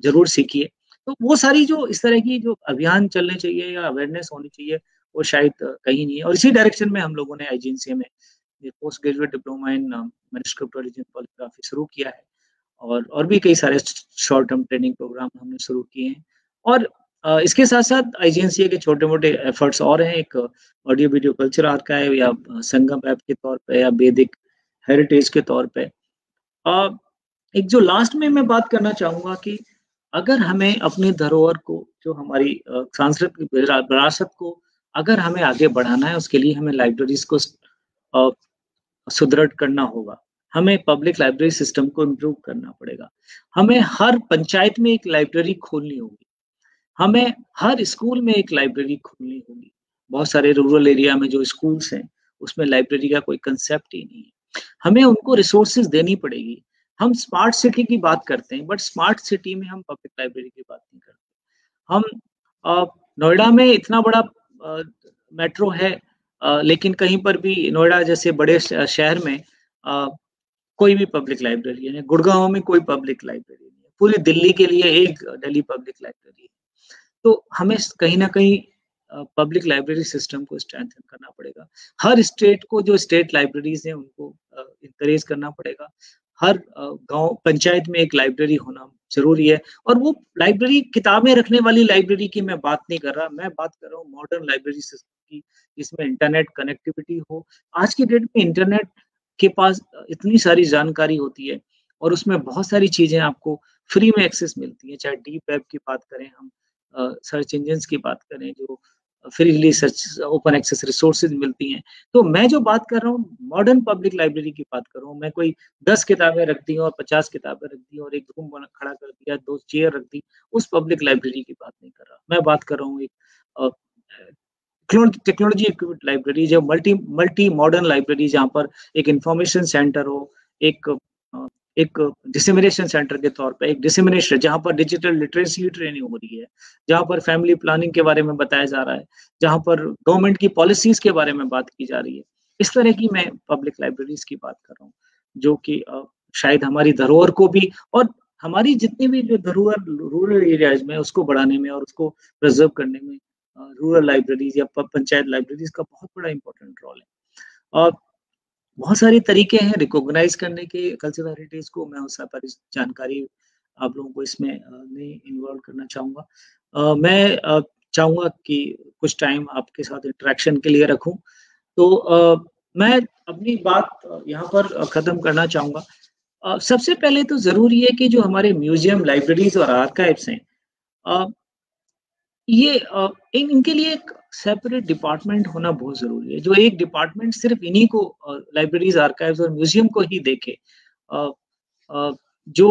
जरूर सीखिए। तो वो सारी जो इस तरह की जो अभियान चलने चाहिए या अवेयरनेस होनी चाहिए, वो शायद कहीं नहीं है, और इसी डायरेक्शन में हम लोगों ने आईजीएनसीए में post graduate diploma in manuscript origin polygraphy शुरू किया है, और भी कई सारे शॉर्ट टर्म ट्रेनिंग प्रोग्राम हमने शुरू किए हैं। और इसके साथ-साथ आईजीएनसीए के छोटे-मोटे एफर्ट्स और हैं, एक ऑडियो वीडियो कल्चर आर्काइव या संगम ऐप के तौर पे या वैदिक हेरिटेज के तौर पे। एक जो लास्ट में मैं बात करना चाहूँगा कि अगर हमें अपनी धरोहर को, जो हमारी सांस्कृतिक विरासत को अगर हमें आगे बढ़ाना है, उसके लिए हमें लाइब्रेरीज़ को अ, सुदृढ़ करना होगा। हमें पब्लिक लाइब्रेरी सिस्टम को इम्प्रूव करना पड़ेगा। हमें हर पंचायत में एक लाइब्रेरी खोलनी होगी। हमें हर स्कूल में एक लाइब्रेरी खोलनी होगी। बहुत सारे रूरल एरिया में जो स्कूल्स हैं, उसमें लाइब्रेरी का कोई कंसेप्ट ही नहीं है। हमें उनको रिसोर्सेज़ देनी पड़ेगी। हम स्मार्ट सिटी की बात करते हैं, बट स्मार्ट सिटी में हम पब्लिक लाइब्रेरी की बात नहीं करते। हम नोएडा में इतना बड़ा मेट्रो है, लेकिन कहीं पर भी नोएडा जैसे बड़े शहर में कोई भी पब्लिक लाइब्रेरी है। गुड़गाँव में कोई पब्लिक लाइब्रेरी नहीं है। पूरी दिल्ली के लिए एक दिल्ली पब्लिक लाइब्रेरी है। तो हमें कहीं न कहीं पब्लिक लाइब्रेरी सिस्टम को स्ट्रेंथन करना पड़ेगा। हर स्टेट को जो स्टेट लाइब्रेरीज़ हैं उनको एनकरेज करना पड़ेगा। हर गाँव पंचायत में एक लाइब्रेरी होना ज़रूरी है, और वो लाइब्रेरी किताबें रखने वाली लाइब्रेरी की मैं बात नहीं कर रहा, मैं बात कर रहा हूँ मॉडर्न लाइब्रेरी सिस्टम की, जिसमें इंटरनेट कनेक्टिविटी हो। आज की डेट में इंटरनेट के पास इतनी सारी जानकारी होती है और उसमें बहुत सारी चीज़ें आपको फ्री में एक्सेस मिलती हैं, चाहे डीप वेब की बात करें हम, सर्च इंजिन्स की बात करें जो freely search open access resources मिलती हैं। तो मैं जो बात कर रहा हूँ मॉडर्न पब्लिक लाइब्रेरी की बात कर रहा हूँ। मैं कोई 10 किताबें रख दी और 50 किताबें रख दी और एक रूम बना खड़ा कर दिया, 2 चेयर रख दी, उस पब्लिक लाइब्रेरी की बात नहीं कर रहा। मैं बात कर रहा हूँ एक अ, टेक्नोलॉजी इक्विप्ड लाइब्रेरी, जो मल्टी मल्टी मॉडर्न लाइब्रेरी, जहाँ पर एक इंफॉर्मेशन सेंटर हो, एक एक डिसेमिनेशन सेंटर के तौर पे, एक डिसेमिनेशन जहाँ पर डिजिटल लिटरेसी की ट्रेनिंग हो रही है, जहाँ पर फैमिली प्लानिंग के बारे में बताया जा रहा है, जहाँ पर गवर्नमेंट की पॉलिसीज के बारे में बात की जा रही है। इस तरह की मैं पब्लिक लाइब्रेरीज की बात कर रहा हूँ, जो कि शायद हमारी धरोहर को भी, और हमारी जितनी भी जो धरोहर रूरल एरियाज में, उसको बढ़ाने में और उसको प्रिजर्व करने में रूरल लाइब्रेरीज या पंचायत लाइब्रेरीज का बहुत बड़ा इंपॉर्टेंट रोल है। और बहुत सारे तरीके हैं रिकॉग्नाइज करने के कल्चरल हेरिटेज को। मैं उस पर जानकारी आप लोगों को इसमें नहीं इन्वॉल्व करना चाहूँगा। मैं चाहूँगा कि कुछ टाइम आपके साथ इंटरेक्शन के लिए रखूँ। तो मैं अपनी बात यहाँ पर ख़त्म करना चाहूँगा। सबसे पहले तो ज़रूरी है कि जो हमारे म्यूज़ियम, लाइब्रेरीज़ और आर्काइव्स हैं, ये इनके लिए एक सेपरेट डिपार्टमेंट होना बहुत ज़रूरी है, जो एक डिपार्टमेंट सिर्फ़ इन्हीं को लाइब्रेरीज़, आर्काइव्स और म्यूज़ियम को ही देखे। अ जो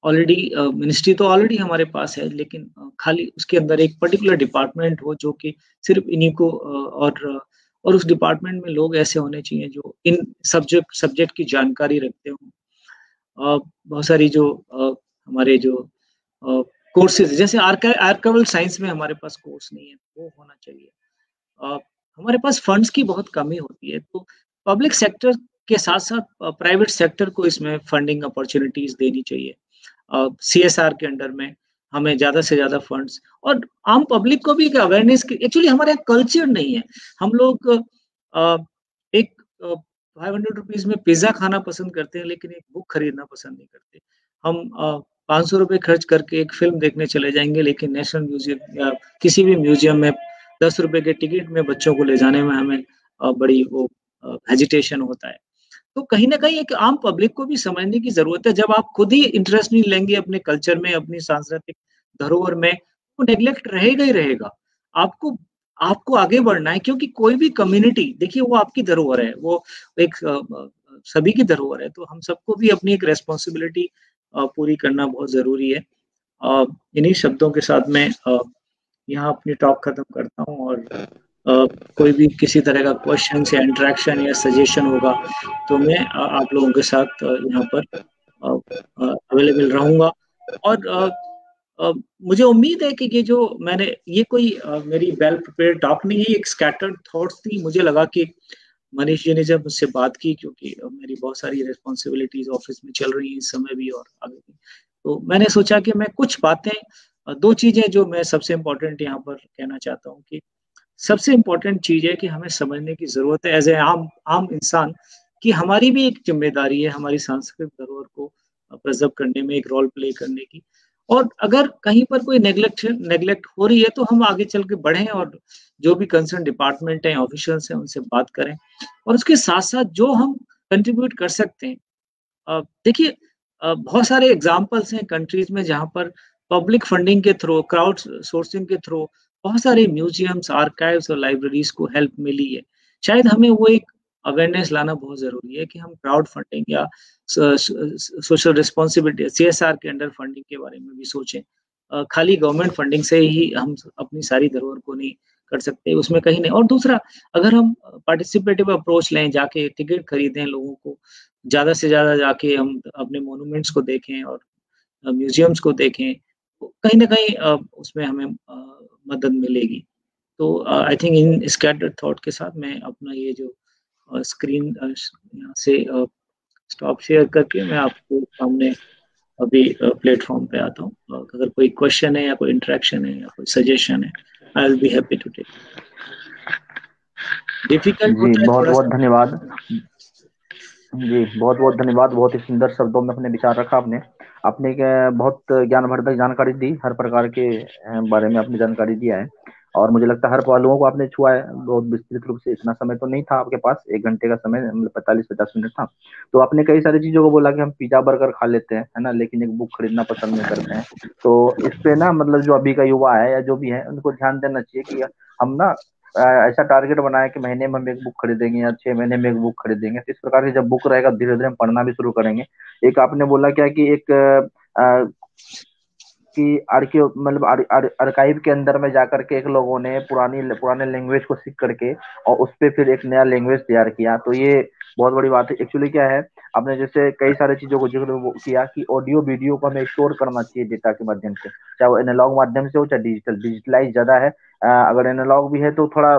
ऑलरेडी मिनिस्ट्री तो ऑलरेडी हमारे पास है, लेकिन खाली उसके अंदर एक पर्टिकुलर डिपार्टमेंट हो जो कि सिर्फ़ इन्हीं को और उस डिपार्टमेंट में लोग ऐसे होने चाहिए जो इन सब्जेक्ट की जानकारी रखते हों। बहुत सारी जो हमारे जो कोर्सेज़, जैसे आर्काइवल साइंस में हमारे पास कोर्स नहीं है, वो होना चाहिए। हमारे पास फंड्स की बहुत कमी होती है, तो पब्लिक सेक्टर के साथ साथ प्राइवेट सेक्टर को इसमें फंडिंग अपॉर्चुनिटीज देनी चाहिए। CSR के अंडर में हमें ज्यादा से ज्यादा फंड्स, और आम पब्लिक को भी अवेयरनेस की, एक्चुअली हमारे यहाँ कल्चर नहीं है। हम लोग एक 500 रुपीज में पिज्जा खाना पसंद करते हैं, लेकिन एक बुक खरीदना पसंद नहीं करते। हम 500 रुपए खर्च करके एक फिल्म देखने चले जाएंगे, लेकिन नेशनल म्यूजियम या किसी भी म्यूजियम में 10 रुपए के टिकट में बच्चों को ले जाने में हमें बड़ी वो हेजिटेशन होता है। तो कहीं ना कहीं एक आम पब्लिक को भी समझने की जरूरत है। जब आप खुद ही इंटरेस्ट नहीं लेंगे अपने कल्चर में, अपनी सांस्कृतिक धरोहर में, तो नेग्लेक्ट रहेगा ही रहेगा। आपको आपको आगे बढ़ना है, क्योंकि कोई भी कम्युनिटी, देखिए वो आपकी धरोहर है, वो एक सभी की धरोहर है। तो हम सबको भी अपनी एक रेस्पॉन्सिबिलिटी पूरी करना बहुत जरूरी है। इन्हीं शब्दों के साथ मैं यहाँ अपनी टॉक खत्म करता हूँ, और कोई भी किसी तरह का क्वेश्चन या इंटरेक्शन या सजेशन होगा तो मैं आप लोगों के साथ यहाँ पर अवेलेबल रहूंगा। और मुझे उम्मीद है कि ये जो मैंने, ये कोई मेरी वेल प्रिपेयर्ड टॉक नहीं है, एक स्कैटर्ड थॉट्स थी। मुझे लगा कि मनीष जी ने जब मुझसे बात की, क्योंकि मेरी बहुत सारी रिस्पॉन्सिबिलिटीज ऑफिस में चल रही हैं इस समय भी और आगे भी, तो मैंने सोचा कि मैं कुछ बातें, दो चीजें जो मैं सबसे इम्पोर्टेंट यहाँ पर कहना चाहता हूँ कि सबसे इम्पोर्टेंट चीज है कि हमें समझने की जरूरत है एज ए आम इंसान कि हमारी भी एक जिम्मेदारी है हमारी सांस्कृतिक धरोहर को प्रिजर्व करने में, एक रोल प्ले करने की। और अगर कहीं पर कोई नेग्लेक्ट हो रही है तो हम आगे चल के बढ़ें और जो भी कंसर्न डिपार्टमेंट है, ऑफिशियल्स हैं, उनसे बात करें। और उसके साथ साथ जो हम कंट्रीब्यूट कर सकते हैं, देखिए बहुत सारे एग्जाम्पल्स हैं कंट्रीज में जहाँ पर पब्लिक फंडिंग के थ्रू, क्राउड सोर्सिंग के थ्रू बहुत सारे म्यूजियम्स, आर्काइव्स और लाइब्रेरीज को हेल्प मिली है। शायद हमें वो एक अवेयरनेस लाना बहुत जरूरी है कि हम क्राउड फंडिंग या सोशल रिस्पॉन्सिबिलिटी, CSR के अंडर फंडिंग के बारे में भी सोचें। खाली गवर्नमेंट फंडिंग से ही हम अपनी सारी धरोहर को नहीं कर सकते, उसमें कहीं नहीं। और दूसरा, अगर हम पार्टिसिपेटिव अप्रोच लें, जाके टिकट खरीदें, लोगों को ज्यादा से ज्यादा जाके हम अपने मोन्यूमेंट्स को देखें और म्यूजियम्स को देखें, कहीं ना कहीं उसमें हमें मदद मिलेगी। तो I think in scattered thought के साथ मैं अपना ये जो स्क्रीन यहाँ से स्टॉप शेयर करके मैं आपको सामने अभी प्लेटफॉर्म पे आता हूँ। अगर कोई क्वेश्चन है या कोई इंटरेक्शन है या कोई सजेशन है, I will be happy to take. Difficult होता है बहुत थोड़ा बहुत सा। धन्यवाद जी, बहुत बहुत धन्यवाद। बहुत ही सुंदर शब्दों में अपने विचार रखा आपने। आपने बहुत ज्ञानवर्धक जानकारी दी, हर प्रकार के बारे में आपने जानकारी दिया है, और मुझे लगता है हर पहलुओं को आपने छुआ है बहुत विस्तृत रूप से। इतना समय तो नहीं था आपके पास, 1 घंटे का समय, मतलब 45-50 मिनट था। तो आपने कई सारी चीजों को बोला कि हम पिज्जा बर्गर खा लेते हैं, है ना, लेकिन एक बुक खरीदना पसंद नहीं करते हैं। तो इस पे ना, मतलब जो अभी का युवा है या जो भी है, उनको ध्यान देना चाहिए कि हम ना ऐसा टारगेट बनाया कि महीने में हम एक बुक खरीदेंगे या 6 महीने में एक बुक खरीदेंगे। तो इस प्रकार की जब बुक रहेगा, धीरे धीरे हम पढ़ना भी शुरू करेंगे। एक आपने बोला क्या कि एक कि मतलब आर्काइव के अंदर में जाकर के एक लोगों ने पुराने लैंग्वेज को सीख करके और उस पे फिर एक नया लैंग्वेज तैयार किया। तो ये बहुत बड़ी बात है। एक्चुअली क्या है, आपने जैसे कई सारी चीजों को जिक्र किया कि ऑडियो वीडियो को हमें स्टोर करना चाहिए डेटा के माध्यम से, चाहे वो एनालॉग माध्यम से हो चाहे डिजिटल। डिजिटलाइज ज्यादा है, अगर एनालॉग भी है तो थोड़ा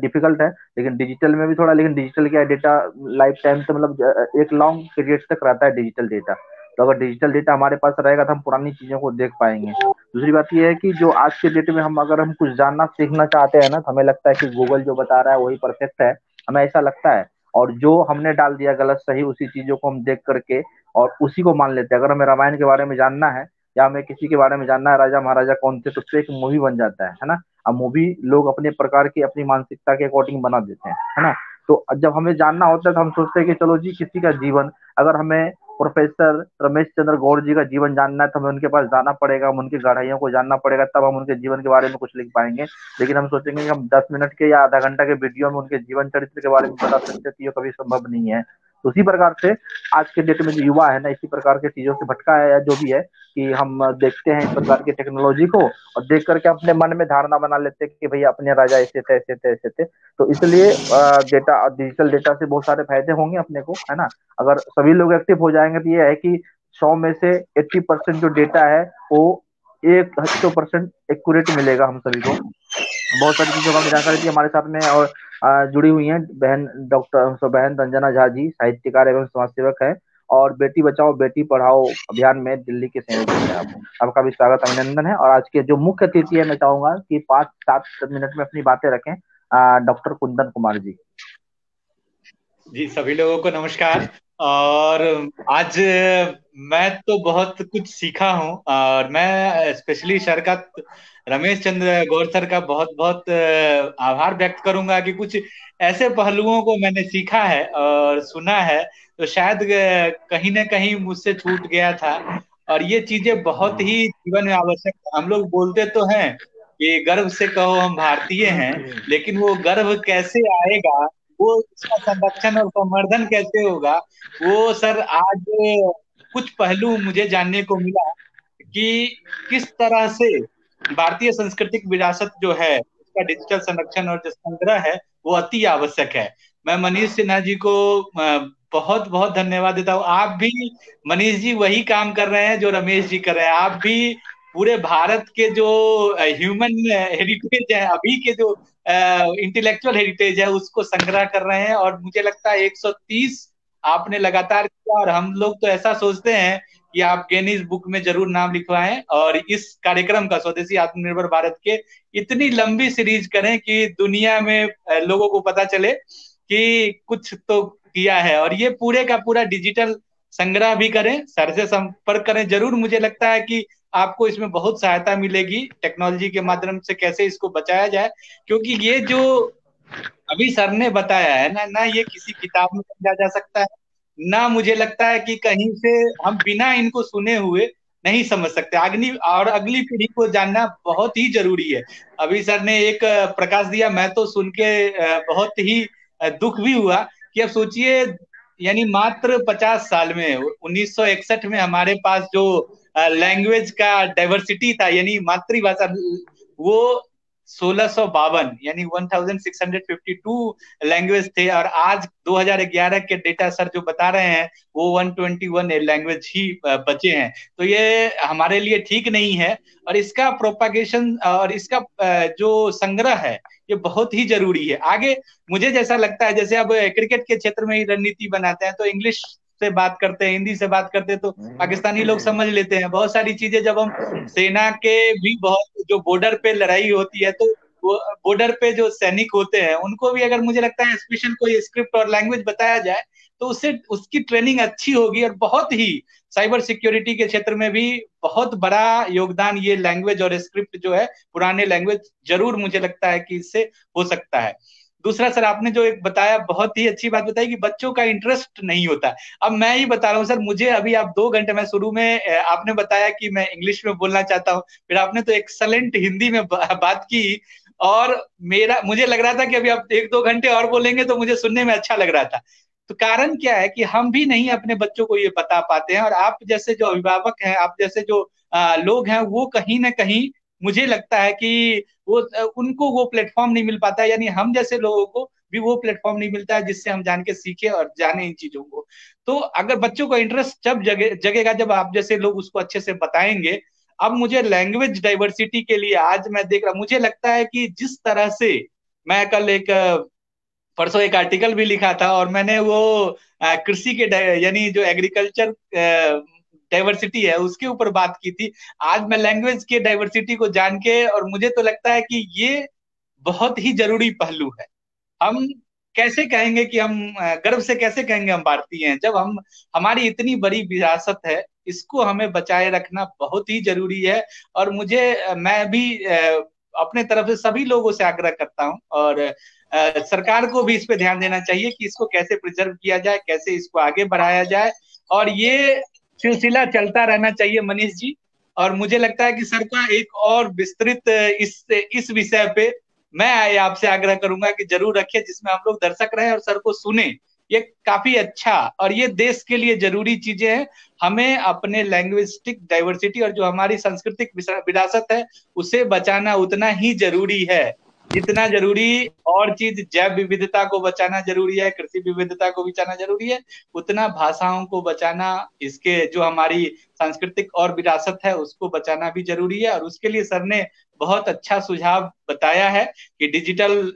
डिफिकल्ट है, लेकिन डिजिटल में भी थोड़ा। लेकिन डिजिटल क्या है, डेटा लाइफ टाइम तो मतलब एक लॉन्ग पीरियड तक रहता है डिजिटल डेटा। तो अगर डिजिटल डेटा हमारे पास रहेगा तो हम पुरानी चीजों को देख पाएंगे। दूसरी बात यह है कि जो आज के डेट में हम अगर हम कुछ जानना सीखना चाहते हैं ना, तो हमें लगता है कि गूगल जो बता रहा है वही परफेक्ट है, हमें ऐसा लगता है। और जो हमने डाल दिया गलत सही, उसी चीजों को हम देख करके और उसी को मान लेते हैं। अगर हमें रामायण के बारे में जानना है या हमें किसी के बारे में जानना है, राजा महाराजा कौन थे, तो उससे एक मूवी बन जाता है ना। अब मूवी लोग अपने प्रकार की अपनी मानसिकता के अकॉर्डिंग बना देते हैं, है ना। तो जब हमें जानना होता है तो हम सोचते हैं कि चलो जी, किसी का जीवन, अगर हमें प्रोफेसर रमेश चंद्र गौड़ जी का जीवन जानना है तो हमें उनके पास जाना पड़ेगा, हम उनकी गहराइयों को जानना पड़ेगा, तब हम उनके जीवन के बारे में कुछ लिख पाएंगे। लेकिन हम सोचेंगे कि हम 10 मिनट के या आधा घंटा के वीडियो में उनके जीवन चरित्र के बारे में बता सकते हैं, तो ये कभी संभव नहीं है। तो उसी प्रकार से आज के डेट में जो युवा है ना, इसी प्रकार के चीजों से भटका है या जो भी है, कि हम देखते हैं इस प्रकार की टेक्नोलॉजी को और देख करके अपने मन में धारणा बना लेते हैं कि भैया अपने राजा ऐसे थे ऐसे थे ऐसे थे। तो इसलिए डेटा, डिजिटल डेटा से बहुत सारे फायदे होंगे अपने को, है ना। अगर सभी लोग एक्टिव हो जाएंगे तो ये है कि 100 में से 80% जो डेटा है वो 100% एक्यूरेट मिलेगा हम सभी को। बहुत सारी चीजों का हमने जानकारी दी हमारे साथ में, और जुड़ी हुई हैं। बहन डॉक्टर बहन रंजना झा जी साहित्यकार एवं समाज सेवक है, और बेटी बचाओ बेटी पढ़ाओ अभियान में दिल्ली के संयोजक हैं आप। आपका भी स्वागत अभिनंदन है। और आज के जो मुख्य अतिथि है, मैं चाहूंगा कि 5-7 मिनट में अपनी बातें रखें डॉक्टर कुंदन कुमार जी। जी, सभी लोगों को नमस्कार। और आज मैं तो बहुत कुछ सीखा हूँ, और मैं स्पेशली सर का, रमेश चंद्र गौर सर का बहुत बहुत आभार व्यक्त करूंगा कि कुछ ऐसे पहलुओं को मैंने सीखा है और सुना है तो शायद कहीं ना कहीं मुझसे छूट गया था। और ये चीजें बहुत ही जीवन में आवश्यक है। हम लोग बोलते तो हैं कि गर्व से कहो हम भारतीय हैं, लेकिन वो गर्व कैसे आएगा, वो उसका संरक्षण और संवर्धन कैसे होगा, वो सर आज कुछ पहलू मुझे जानने को मिला कि किस तरह से भारतीय सांस्कृतिक विरासत जो है उसका डिजिटल संरक्षण और जो संग्रह है वो अति आवश्यक है। मैं मनीष सिन्हा जी को बहुत बहुत धन्यवाद देता हूँ। आप भी मनीष जी वही काम कर रहे हैं जो रमेश जी कर रहे हैं। आप भी पूरे भारत के जो ह्यूमन हेरिटेज है, अभी के जो इंटेलेक्चुअल हेरिटेज है, उसको संग्रह कर रहे हैं। और मुझे लगता है 130 आपने लगातार किया, और हम लोग तो ऐसा सोचते हैं कि आप गिनीज बुक में जरूर नाम लिखवाएं, और इस कार्यक्रम का स्वदेशी आत्मनिर्भर भारत के इतनी लंबी सीरीज करें कि दुनिया में लोगों को पता चले कि कुछ तो किया है। और ये पूरे का पूरा डिजिटल संग्रह भी करें, सर से संपर्क करें जरूर। मुझे लगता है कि आपको इसमें बहुत सहायता मिलेगी टेक्नोलॉजी के माध्यम से, कैसे इसको बचाया जाए। क्योंकि ये जो अभी सर ने बताया है ना, ना ये किसी किताब में समझा जा सकता है, ना मुझे लगता है कि कहीं से हम बिना इनको सुने हुए नहीं समझ सकते। अगली और अगली पीढ़ी को जानना बहुत ही जरूरी है। अभी सर ने एक प्रकाश दिया, मैं तो सुन के बहुत ही दुख भी हुआ कि अब सोचिए, यानी मात्र 50 साल में 1961 में हमारे पास जो लैंग्वेज का डाइवर्सिटी था, यानी मातृभाषा, वो 1652 यानी 1652 लैंग्वेज थे। और आज 2011 के डेटा सर जो बता रहे हैं वो 121 लैंग्वेज ही बचे हैं। तो ये हमारे लिए ठीक नहीं है, और इसका प्रोपागेशन और इसका जो संग्रह है ये बहुत ही जरूरी है। आगे मुझे जैसा लगता है, जैसे अब क्रिकेट के क्षेत्र में ही रणनीति बनाते हैं तो इंग्लिश से बात करते हैं, हिंदी से बात करते हैं तो पाकिस्तानी लोग समझ लेते हैं बहुत सारी चीजें। जब हम सेना के भी बहुत जो बॉर्डर पे लड़ाई होती है तो वो बॉर्डर पे जो सैनिक होते हैं उनको भी अगर मुझे लगता है स्पेशल कोई स्क्रिप्ट और लैंग्वेज बताया जाए तो उससे उसकी ट्रेनिंग अच्छी होगी। और बहुत ही साइबर सिक्योरिटी के क्षेत्र में भी बहुत बड़ा योगदान ये लैंग्वेज और स्क्रिप्ट जो है, पुराने लैंग्वेज, जरूर मुझे लगता है कि इससे हो सकता है। दूसरा सर, आपने जो एक बताया, बहुत ही अच्छी बात बताई कि बच्चों का इंटरेस्ट नहीं होता। अब मैं ही बता रहा हूँ सर, मुझे अभी आप 2 घंटे में शुरू में आपने बताया कि मैं इंग्लिश में बोलना चाहता हूँ, फिर आपने तो एक्सलेंट हिंदी में बात की, और मुझे लग रहा था कि अभी आप 1-2 घंटे और बोलेंगे तो मुझे सुनने में अच्छा लग रहा था। तो कारण क्या है कि हम भी नहीं अपने बच्चों को ये बता पाते हैं, और आप जैसे जो अभिभावक हैं, आप जैसे जो लोग हैं, वो कहीं ना कहीं मुझे लगता है कि वो उनको वो प्लेटफॉर्म नहीं मिल पाता है, यानी हम जैसे लोगों को भी वो प्लेटफॉर्म नहीं मिलता है जिससे हम जान के सीखे और जाने इन चीजों को। तो अगर बच्चों को इंटरेस्ट जब जगेगा जब आप जैसे लोग उसको अच्छे से बताएंगे। अब मुझे लैंग्वेज डाइवर्सिटी के लिए आज मैं देख रहा, मुझे लगता है कि जिस तरह से मैं कल परसों एक आर्टिकल भी लिखा था, और मैंने वो कृषि के यानी जो एग्रीकल्चर डाइवर्सिटी है उसके ऊपर बात की थी। आज मैं लैंग्वेज के डाइवर्सिटी को जान के, और मुझे तो लगता है कि ये बहुत ही जरूरी पहलू है। हम कैसे कहेंगे कि हम गर्व से कैसे कहेंगे हम भारतीय हैं, जब हम हमारी इतनी बड़ी विरासत है, इसको हमें बचाए रखना बहुत ही जरूरी है। और मैं भी अपने तरफ से सभी लोगों से आग्रह करता हूँ, और सरकार को भी इस पे ध्यान देना चाहिए कि इसको कैसे प्रिजर्व किया जाए, कैसे इसको आगे बढ़ाया जाए, और ये सिलसिला चलता रहना चाहिए मनीष जी। और मुझे लगता है कि सर का एक और विस्तृत इस विषय पे मैं आपसे आग्रह करूंगा कि जरूर रखिए, जिसमें हम लोग दर्शक रहे और सर को सुने। ये काफी अच्छा, और ये देश के लिए जरूरी चीजें हैं। हमें अपने लैंग्विस्टिक डाइवर्सिटी और जो हमारी सांस्कृतिक विरासत है उसे बचाना उतना ही जरूरी है जितना जरूरी और चीज जैव विविधता को बचाना जरूरी है, कृषि विविधता को बचाना जरूरी है, उतना भाषाओं को बचाना, इसके जो हमारी सांस्कृतिक और विरासत है उसको बचाना भी जरूरी है। और उसके लिए सर ने बहुत अच्छा सुझाव बताया है कि डिजिटल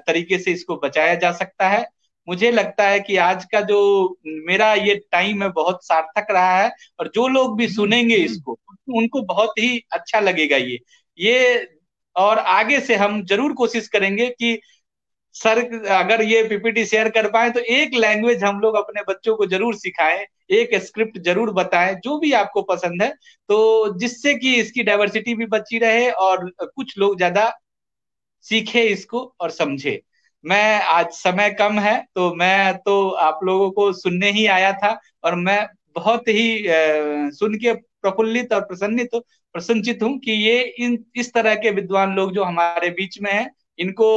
तरीके से इसको बचाया जा सकता है। मुझे लगता है कि आज का जो मेरा ये टाइम है बहुत सार्थक रहा है, और जो लोग भी सुनेंगे इसको उनको बहुत ही अच्छा लगेगा ये। और आगे से हम जरूर कोशिश करेंगे कि सर अगर ये पीपीटी शेयर कर पाए तो एक लैंग्वेज हम लोग अपने बच्चों को जरूर सिखाएं, एक स्क्रिप्ट जरूर बताएं जो भी आपको पसंद है, तो जिससे कि इसकी डाइवर्सिटी भी बची रहे और कुछ लोग ज्यादा सीखे इसको और समझे। मैं आज समय कम है तो मैं तो आप लोगों को सुनने ही आया था, और मैं बहुत ही सुन के प्रफुल्लित और प्रसन्नचित हूँ कि ये इस तरह के विद्वान लोग जो हमारे बीच में हैं, इनको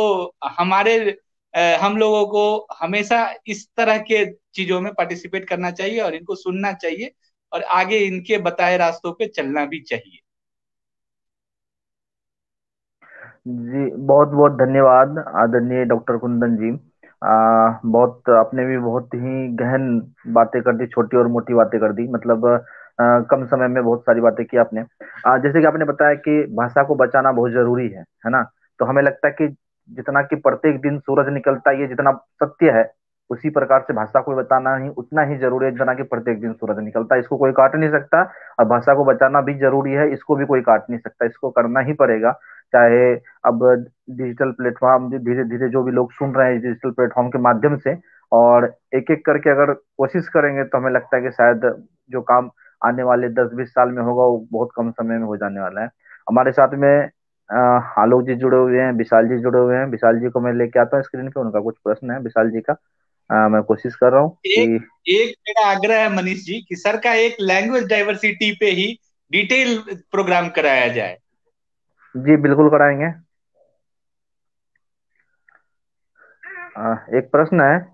हमारे हम लोगों को हमेशा इस तरह के चीजों में पार्टिसिपेट करना चाहिए और इनको सुनना चाहिए और आगे इनके बताए रास्तों पे चलना भी चाहिए। जी बहुत बहुत धन्यवाद आदरणीय डॉक्टर कुंदन जी। बहुत आपने भी बहुत ही गहन बातें कर दी, छोटी और मोटी बातें कर दी, मतलब कम समय में बहुत सारी बातें की आपने। जैसे कि आपने बताया कि भाषा को बचाना बहुत जरूरी है ना। तो हमें लगता है कि जितना कि प्रत्येक दिन सूरज निकलता है, ये जितना सत्य है, उसी प्रकार से भाषा को बताना ही उतना ही जरूरी है जितना कि प्रत्येक दिन सूरज निकलता है। इसको कोई काट नहीं सकता, और भाषा को बचाना भी जरूरी है, इसको भी कोई काट नहीं सकता, इसको करना ही पड़ेगा। चाहे अब डिजिटल प्लेटफॉर्म धीरे धीरे जो भी लोग सुन रहे हैं डिजिटल प्लेटफॉर्म के माध्यम से, और एक एक करके अगर कोशिश करेंगे तो हमें लगता है कि शायद जो काम आने वाले 10-20 साल में होगा वो बहुत कम समय में हो जाने वाला है। हमारे साथ में आलोक जी जुड़े हुए हैं, विशाल जी जुड़े हुए हैं। विशाल जी को मैं लेके आता हूँ स्क्रीन पे, उनका कुछ प्रश्न है विशाल जी का। मैं कोशिश कर रहा हूँ एक कि एक मेरा आग्रह है मनीष जी कि सर का एक लैंग्वेज डाइवर्सिटी पे ही डिटेल प्रोग्राम कराया जाए। जी बिल्कुल कराएंगे। एक प्रश्न है,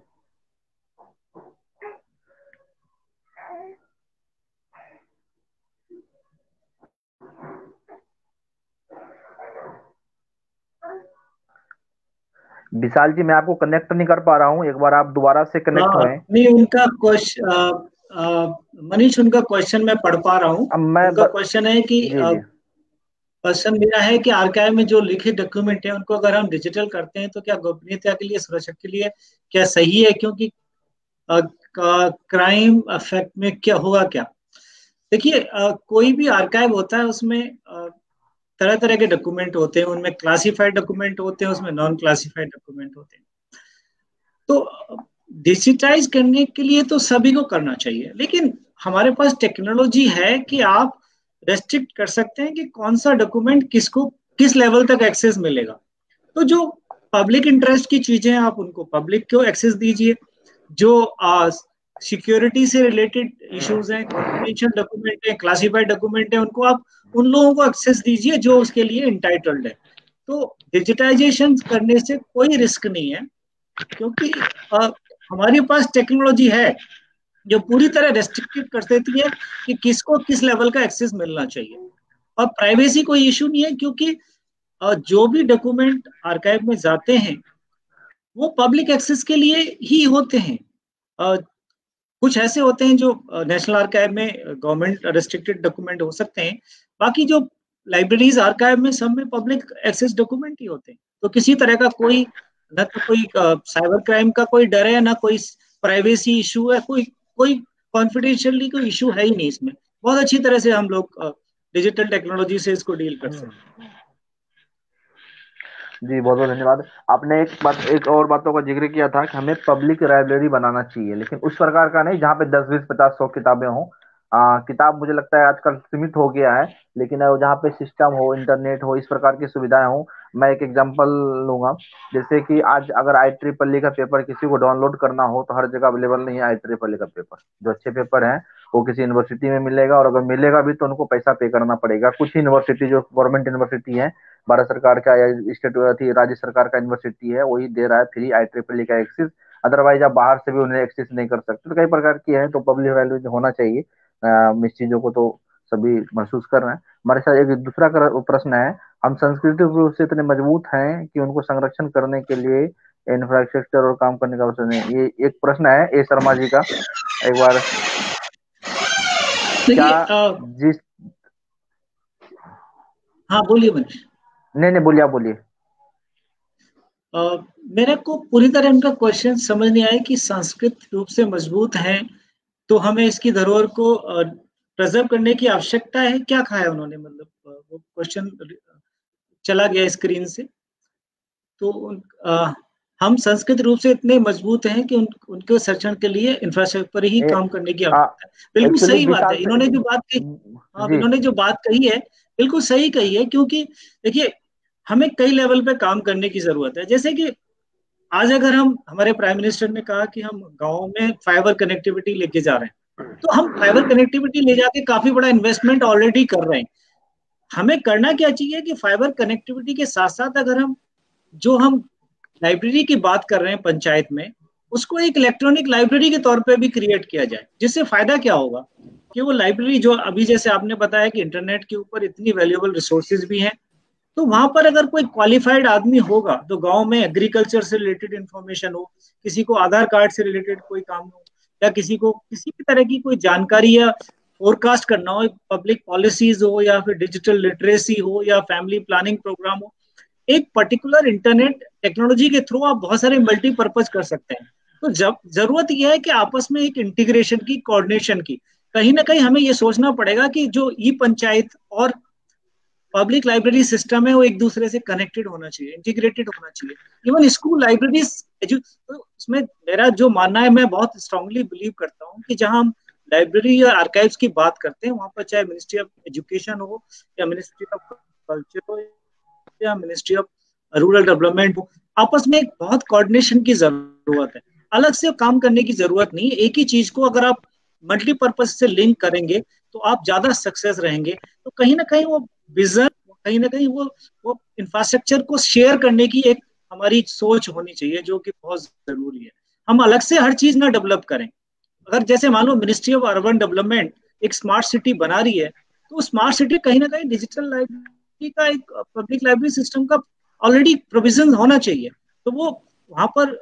विशाल जी मैं आपको कनेक्ट नहीं कर पा रहा हूँ, एक बार आप दोबारा से कनेक्ट हाँ, होएं। नहीं उनका क्वेश्चन मनीष, उनका क्वेश्चन मैं पढ़ पा रहा हूँ। अब मैं उनका क्वेश्चन है कि जी जी क्वेश्चन मेरा है कि आर्काइव में जो लिखित डॉक्यूमेंट है उनको अगर हम डिजिटल करते हैं तो क्या गोपनीयता के लिए, सुरक्षा के लिए क्या सही है? क्योंकि क्राइम अफेक्ट में क्या होगा क्या? देखिए, कोई भी आर्काइव होता है उसमें तरह तरह के डॉक्यूमेंट होते हैं, उनमें क्लासिफाइड डॉक्यूमेंट होते हैं, उसमें नॉन क्लासिफाइड डॉक्यूमेंट होते हैं। तो डिजिटाइज करने के लिए तो सभी को करना चाहिए, लेकिन हमारे पास टेक्नोलॉजी है कि आप रेस्ट्रिक्ट कर सकते हैं कि कौन सा डॉक्यूमेंट किसको किस लेवल तक एक्सेस मिलेगा। तो जो पब्लिक इंटरेस्ट की चीजें हैं आप उनको पब्लिक को एक्सेस दीजिए, जो सिक्योरिटी से रिलेटेड इश्यूज हैं, कॉन्फिडेंशियल डॉक्यूमेंट है, क्लासिफाइड डॉक्यूमेंट है, उनको आप उन लोगों को एक्सेस दीजिए जो उसके लिए इंटाइटल्ड है। तो डिजिटाइजेशन करने से कोई रिस्क नहीं है, क्योंकि हमारे पास टेक्नोलॉजी है जो पूरी तरह रेस्ट्रिक्टेड कर देती है कि किसको किस लेवल का एक्सेस मिलना चाहिए। और प्राइवेसी कोई इशू नहीं है, क्योंकि जो भी डॉक्यूमेंट आर्काइव में जाते हैं वो पब्लिक एक्सेस के लिए ही होते हैं। कुछ ऐसे होते हैं जो नेशनल आर्काइव में गवर्नमेंट रेस्ट्रिक्टेड डॉक्यूमेंट हो सकते हैं, बाकी जो लाइब्रेरीज आर्काइव में सब में पब्लिक एक्सेस डॉक्यूमेंट ही होते हैं। तो किसी तरह का कोई, न तो कोई साइबर क्राइम का कोई डर है, ना कोई प्राइवेसी इशू है, कोई कोई कॉन्फिडेंशियली कोई इशू है ही नहीं इसमें। बहुत अच्छी तरह से हम लोग डिजिटल टेक्नोलॉजी से इसको डील कर सकते हैं। जी बहुत बहुत धन्यवाद। आपने एक और बातों का जिक्र किया था कि हमें पब्लिक लाइब्रेरी बनाना चाहिए, लेकिन उस प्रकार का नहीं जहाँ पे 10-20-50-100 किताबें हों। किताब मुझे लगता है आजकल सीमित हो गया है, लेकिन जहाँ पे सिस्टम हो, इंटरनेट हो, इस प्रकार की सुविधाएं हो। मैं एक एग्जांपल लूंगा, जैसे कि आज अगर IEEE का पेपर किसी को डाउनलोड करना हो तो हर जगह अवेलेबल नहीं है। IEEE का पेपर, जो अच्छे पेपर हैं वो किसी यूनिवर्सिटी में मिलेगा, और अगर मिलेगा भी तो उनको पैसा पे करना पड़ेगा। कुछ यूनिवर्सिटी जो गवर्नमेंट यूनिवर्सिटी है, भारत सरकार का या स्टेट थी राज्य सरकार का यूनिवर्सिटी है, वही दे रहा है फ्री IEEE का एक्सेस। अदरवाइज आप बाहर से भी उन्हें एक्सेस नहीं कर सकते। तो कई प्रकार की है, तो पब्लिक वैल्यू होना चाहिए इस चीजों को तो सभी महसूस कर रहे हैं। हमारे साथ एक दूसरा प्रश्न है, हम सांस्कृतिक रूप से इतने मजबूत हैं कि उनको संरक्षण करने के लिए इंफ्रास्ट्रक्चर और काम करने का अवसर नहीं। ये एक प्रश्न है ए शर्मा जी का। एक बार क्या देखिए जिस हाँ बोलिए मनीष। नहीं नहीं, बोलिए, आप बोलिए। अ, मेरे को पूरी तरह उनका क्वेश्चन समझ नहीं आया कि सांस्कृतिक रूप से मजबूत हैं तो हमें इसकी धरोहर को प्रिजर्व करने की आवश्यकता है, क्या कहा है उन्होंने, मतलब वो क्वेश्चन चला गया स्क्रीन से। तो हम सांस्कृतिक रूप से इतने मजबूत हैं कि उनके संरक्षण के लिए इंफ्रास्ट्रक्चर पर ही काम करने की आवश्यकता है। बिल्कुल एक्चुअली सही बात है, विशाल इन्होंने जो बात कही, हाँ जी इन्होंने जो बात कही है बिल्कुल सही कही है, क्योंकि देखिए हमें कई लेवल पे काम करने की जरूरत है। जैसे कि आज अगर हम, हमारे प्राइम मिनिस्टर ने कहा कि हम गाँव में फाइबर कनेक्टिविटी लेके जा रहे हैं, तो हम फाइबर कनेक्टिविटी ले जाके काफी बड़ा इन्वेस्टमेंट ऑलरेडी कर रहे हैं। हमें करना क्या चाहिए कि फाइबर कनेक्टिविटी के साथ साथ अगर हम लाइब्रेरी की बात कर रहे हैं पंचायत में, उसको एक इलेक्ट्रॉनिक लाइब्रेरी के तौर पे भी क्रिएट किया जाए, जिससे फायदा क्या होगा कि वो लाइब्रेरी जो अभी जैसे आपने बताया कि इंटरनेट के ऊपर इतनी वैल्यूएबल रिसोर्सेज भी हैं, तो वहां पर अगर कोई क्वालिफाइड आदमी होगा तो गांव में एग्रीकल्चर से रिलेटेड इंफॉर्मेशन हो, किसी को आधार कार्ड से रिलेटेड कोई काम हो, या किसी को किसी भी तरह की कोई जानकारी या फोरकास्ट करना हो, पब्लिक पॉलिसीज हो, या फिर डिजिटल लिटरेसी हो, या फैमिली प्लानिंग प्रोग्राम हो, एक पर्टिकुलर इंटरनेट टेक्नोलॉजी के थ्रू आप बहुत सारे मल्टीपर्पज कर सकते हैं। तो जब जरूरत यह है कि आपस में एक इंटीग्रेशन की, कोऑर्डिनेशन की, कहीं ना कहीं हमें यह सोचना पड़ेगा कि जो ई पंचायत और पब्लिक लाइब्रेरी सिस्टम है वो एक दूसरे से कनेक्टेड होना चाहिए, इंटीग्रेटेड होना चाहिए। इवन स्कूल लाइब्रेरीज, तो उसमें मेरा जो मानना है, मैं बहुत स्ट्रांगली बिलीव करता हूँ कि जहां हम लाइब्रेरी या आर्काइव्स की बात करते हैं, वहां पर चाहे मिनिस्ट्री ऑफ एजुकेशन हो, या मिनिस्ट्री ऑफ कल्चर हो, या मिनिस्ट्री ऑफ रूरल डेवलपमेंट हो, आपस में एक बहुत कोऑर्डिनेशन की जरूरत है। अलग से काम करने की जरूरत नहीं है। एक ही चीज को अगर आप मल्टीपर्पज से लिंक करेंगे तो आप ज्यादा सक्सेस रहेंगे। तो कहीं ना कहीं वो विजन, कहीं ना कहीं वो इंफ्रास्ट्रक्चर को शेयर करने की एक हमारी सोच होनी चाहिए, जो कि बहुत जरूरी है। हम अलग से हर चीज ना डेवलप करें। अगर जैसे मान लो मिनिस्ट्री ऑफ अर्बन डेवलपमेंट एक स्मार्ट सिटी बना रही है, तो स्मार्ट सिटी कहीं ना कहीं डिजिटल लाइब्रेरी का, एक पब्लिक लाइब्रेरी सिस्टम का ऑलरेडी प्रोविजन होना चाहिए। तो वो वहां पर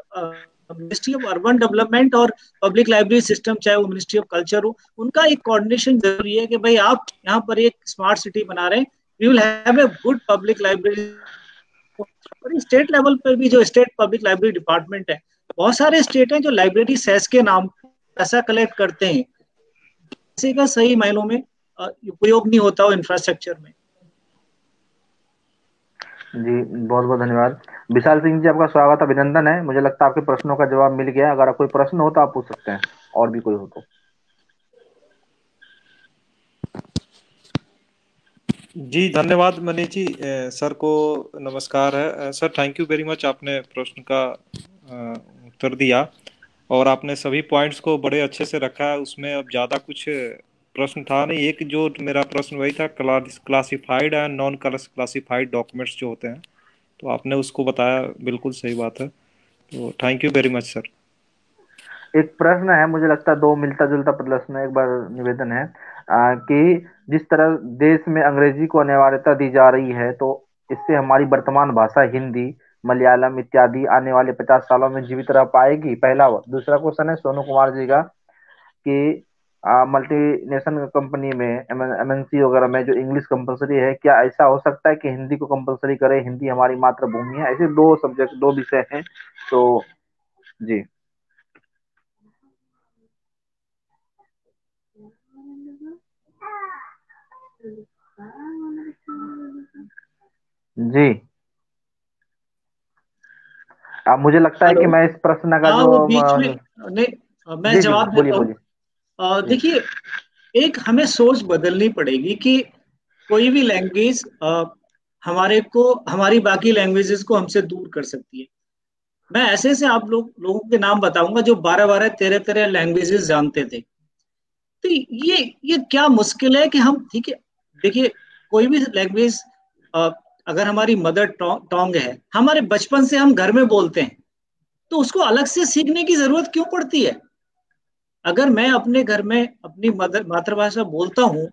मिनिस्ट्री ऑफ अर्बन डेवलपमेंट और पब्लिक लाइब्रेरी सिस्टम, चाहे वो मिनिस्ट्री ऑफ कल्चर हो, उनका एक कोऑर्डिनेशन जरूरी है कि भाई आप यहाँ पर एक स्मार्ट सिटी बना रहे हैं, we will have a good public library. और स्टेट लेवल पर भी जो स्टेट पब्लिक लाइब्रेरी डिपार्टमेंट है, बहुत सारे स्टेट हैं जो लाइब्रेरी सेस के नाम पैसा कलेक्ट करते हैं, पैसे का सही मायनों में उपयोग नहीं होता हो इंफ्रास्ट्रक्चर में। जी, बहुत बहुत धन्यवाद। विशाल सिंह जी, आपका स्वागत, अभिनंदन है। मुझे लगता है आपके प्रश्नों का जवाब मिल गया। अगर कोई प्रश्न हो तो आप पूछ सकते हैं, और भी कोई हो तो। जी धन्यवाद मनीष जी। सर को नमस्कार है। Sir thank you very much, आपने प्रश्न का उत्तर दिया और आपने सभी पॉइंट्स को बड़े अच्छे से रखा है। उसमें अब ज़्यादा कुछ प्रश्न था नहीं। एक जो मेरा प्रश्न वही था, classified and non classified documents जो होते हैं, तो आपने उसको बताया, बिल्कुल सही बात है। तो thank you very much sir. एक प्रश्न है, मुझे लगता है दो मिलता जुलता प्रश्न है। एक बार निवेदन है कि जिस तरह देश में अंग्रेजी को अनिवार्यता दी जा रही है, तो इससे हमारी वर्तमान भाषा हिंदी, मलयालम इत्यादि आने वाले 50 सालों में जीवित रह पाएगी? पहला। दूसरा क्वेश्चन है सोनू कुमार जी का कि मल्टीनेशनल कंपनी में, एमएनसी वगैरह में जो इंग्लिश कंपलसरी है, क्या ऐसा हो सकता है कि हिंदी को कंपलसरी करे? हिंदी हमारी मातृभूमि है। ऐसे दो सब्जेक्ट, दो विषय हैं। तो जी जी, अब मुझे लगता है कि हेलो, मैं इस प्रश्न का हाँ जो वो बीच में, नहीं मैं जी जी, जवाब बोलिए देता हूँ। बोलिए जी। देखिए, एक हमें सोच बदलनी पड़ेगी कि कोई भी लैंग्वेज हमारे को, हमारी बाकी लैंग्वेजेस को हमसे दूर कर सकती है। मैं ऐसे ऐसे आप लोगों के नाम बताऊंगा जो 12-12, 13-13 लैंग्वेजेस जानते थे। तो ये क्या मुश्किल है कि हम, ठीक है, देखिए कोई भी लैंग्वेज अगर हमारी मदर टोंग है, हमारे बचपन से हम घर में बोलते हैं, तो उसको अलग से सीखने की जरूरत क्यों पड़ती है? अगर मैं अपने घर में अपनी मातृभाषा बोलता हूँ,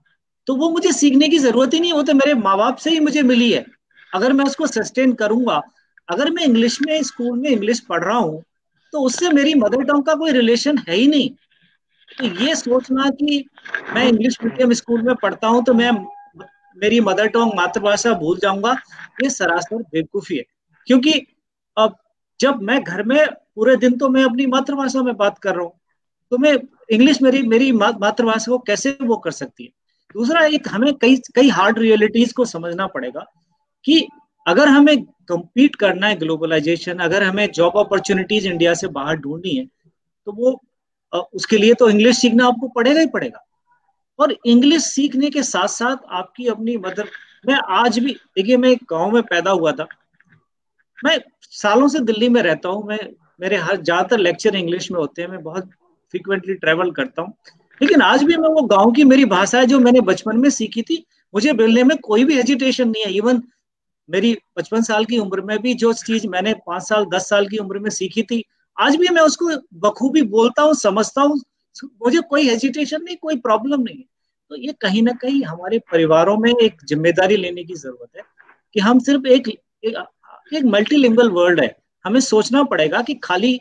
तो वो मुझे सीखने की जरूरत ही नहीं, वो तो मेरे माँ बाप से ही मुझे मिली है। अगर मैं उसको सस्टेन करूंगा, अगर मैं इंग्लिश में स्कूल में इंग्लिश पढ़ रहा हूँ तो उससे मेरी मदर टंग का कोई रिलेशन है ही नहीं। तो ये सोचना कि मैं इंग्लिश मीडियम स्कूल में पढ़ता हूँ तो मैं मेरी मदर टंग मातृभाषा भूल जाऊंगा, ये सरासर बेवकूफी है। क्योंकि अब जब मैं घर में पूरे दिन तो मैं अपनी मातृभाषा में बात कर रहा हूँ, तो मैं इंग्लिश मेरी मेरी मातृभाषा को कैसे वो कर सकती है। दूसरा, एक हमें कई कई हार्ड रियलिटीज को समझना पड़ेगा कि अगर हमें compete करना है ग्लोबलाइजेशन, अगर हमें जॉब अपॉर्चुनिटीज इंडिया से बाहर ढूंढनी है, तो वो उसके लिए तो इंग्लिश सीखना आपको पड़ेगा ही पड़ेगा। और इंग्लिश सीखने के साथ साथ आपकी अपनी मदर, मैं आज भी देखिए, मैं एक गांव में पैदा हुआ था, मैं सालों से दिल्ली में रहता हूँ, मैं मेरे हर ज्यादातर लेक्चर इंग्लिश में होते हैं, मैं बहुत फ्रिक्वेंटली ट्रेवल करता हूँ, लेकिन आज भी मैं वो गांव की मेरी भाषा है जो मैंने बचपन में सीखी थी, मुझे बोलने में कोई भी हेजिटेशन नहीं है। इवन मेरी 55 साल की उम्र में भी जो चीज मैंने 5 साल 10 साल की उम्र में सीखी थी, आज भी मैं उसको बखूबी बोलता हूँ, समझता हूँ, मुझे कोई हेजिटेशन नहीं, कोई प्रॉब्लम नहीं है। तो ये कहीं ना कहीं हमारे परिवारों में एक जिम्मेदारी लेने की जरूरत है कि हम सिर्फ एक मल्टीलिंगुअल वर्ल्ड है, हमें सोचना पड़ेगा कि खाली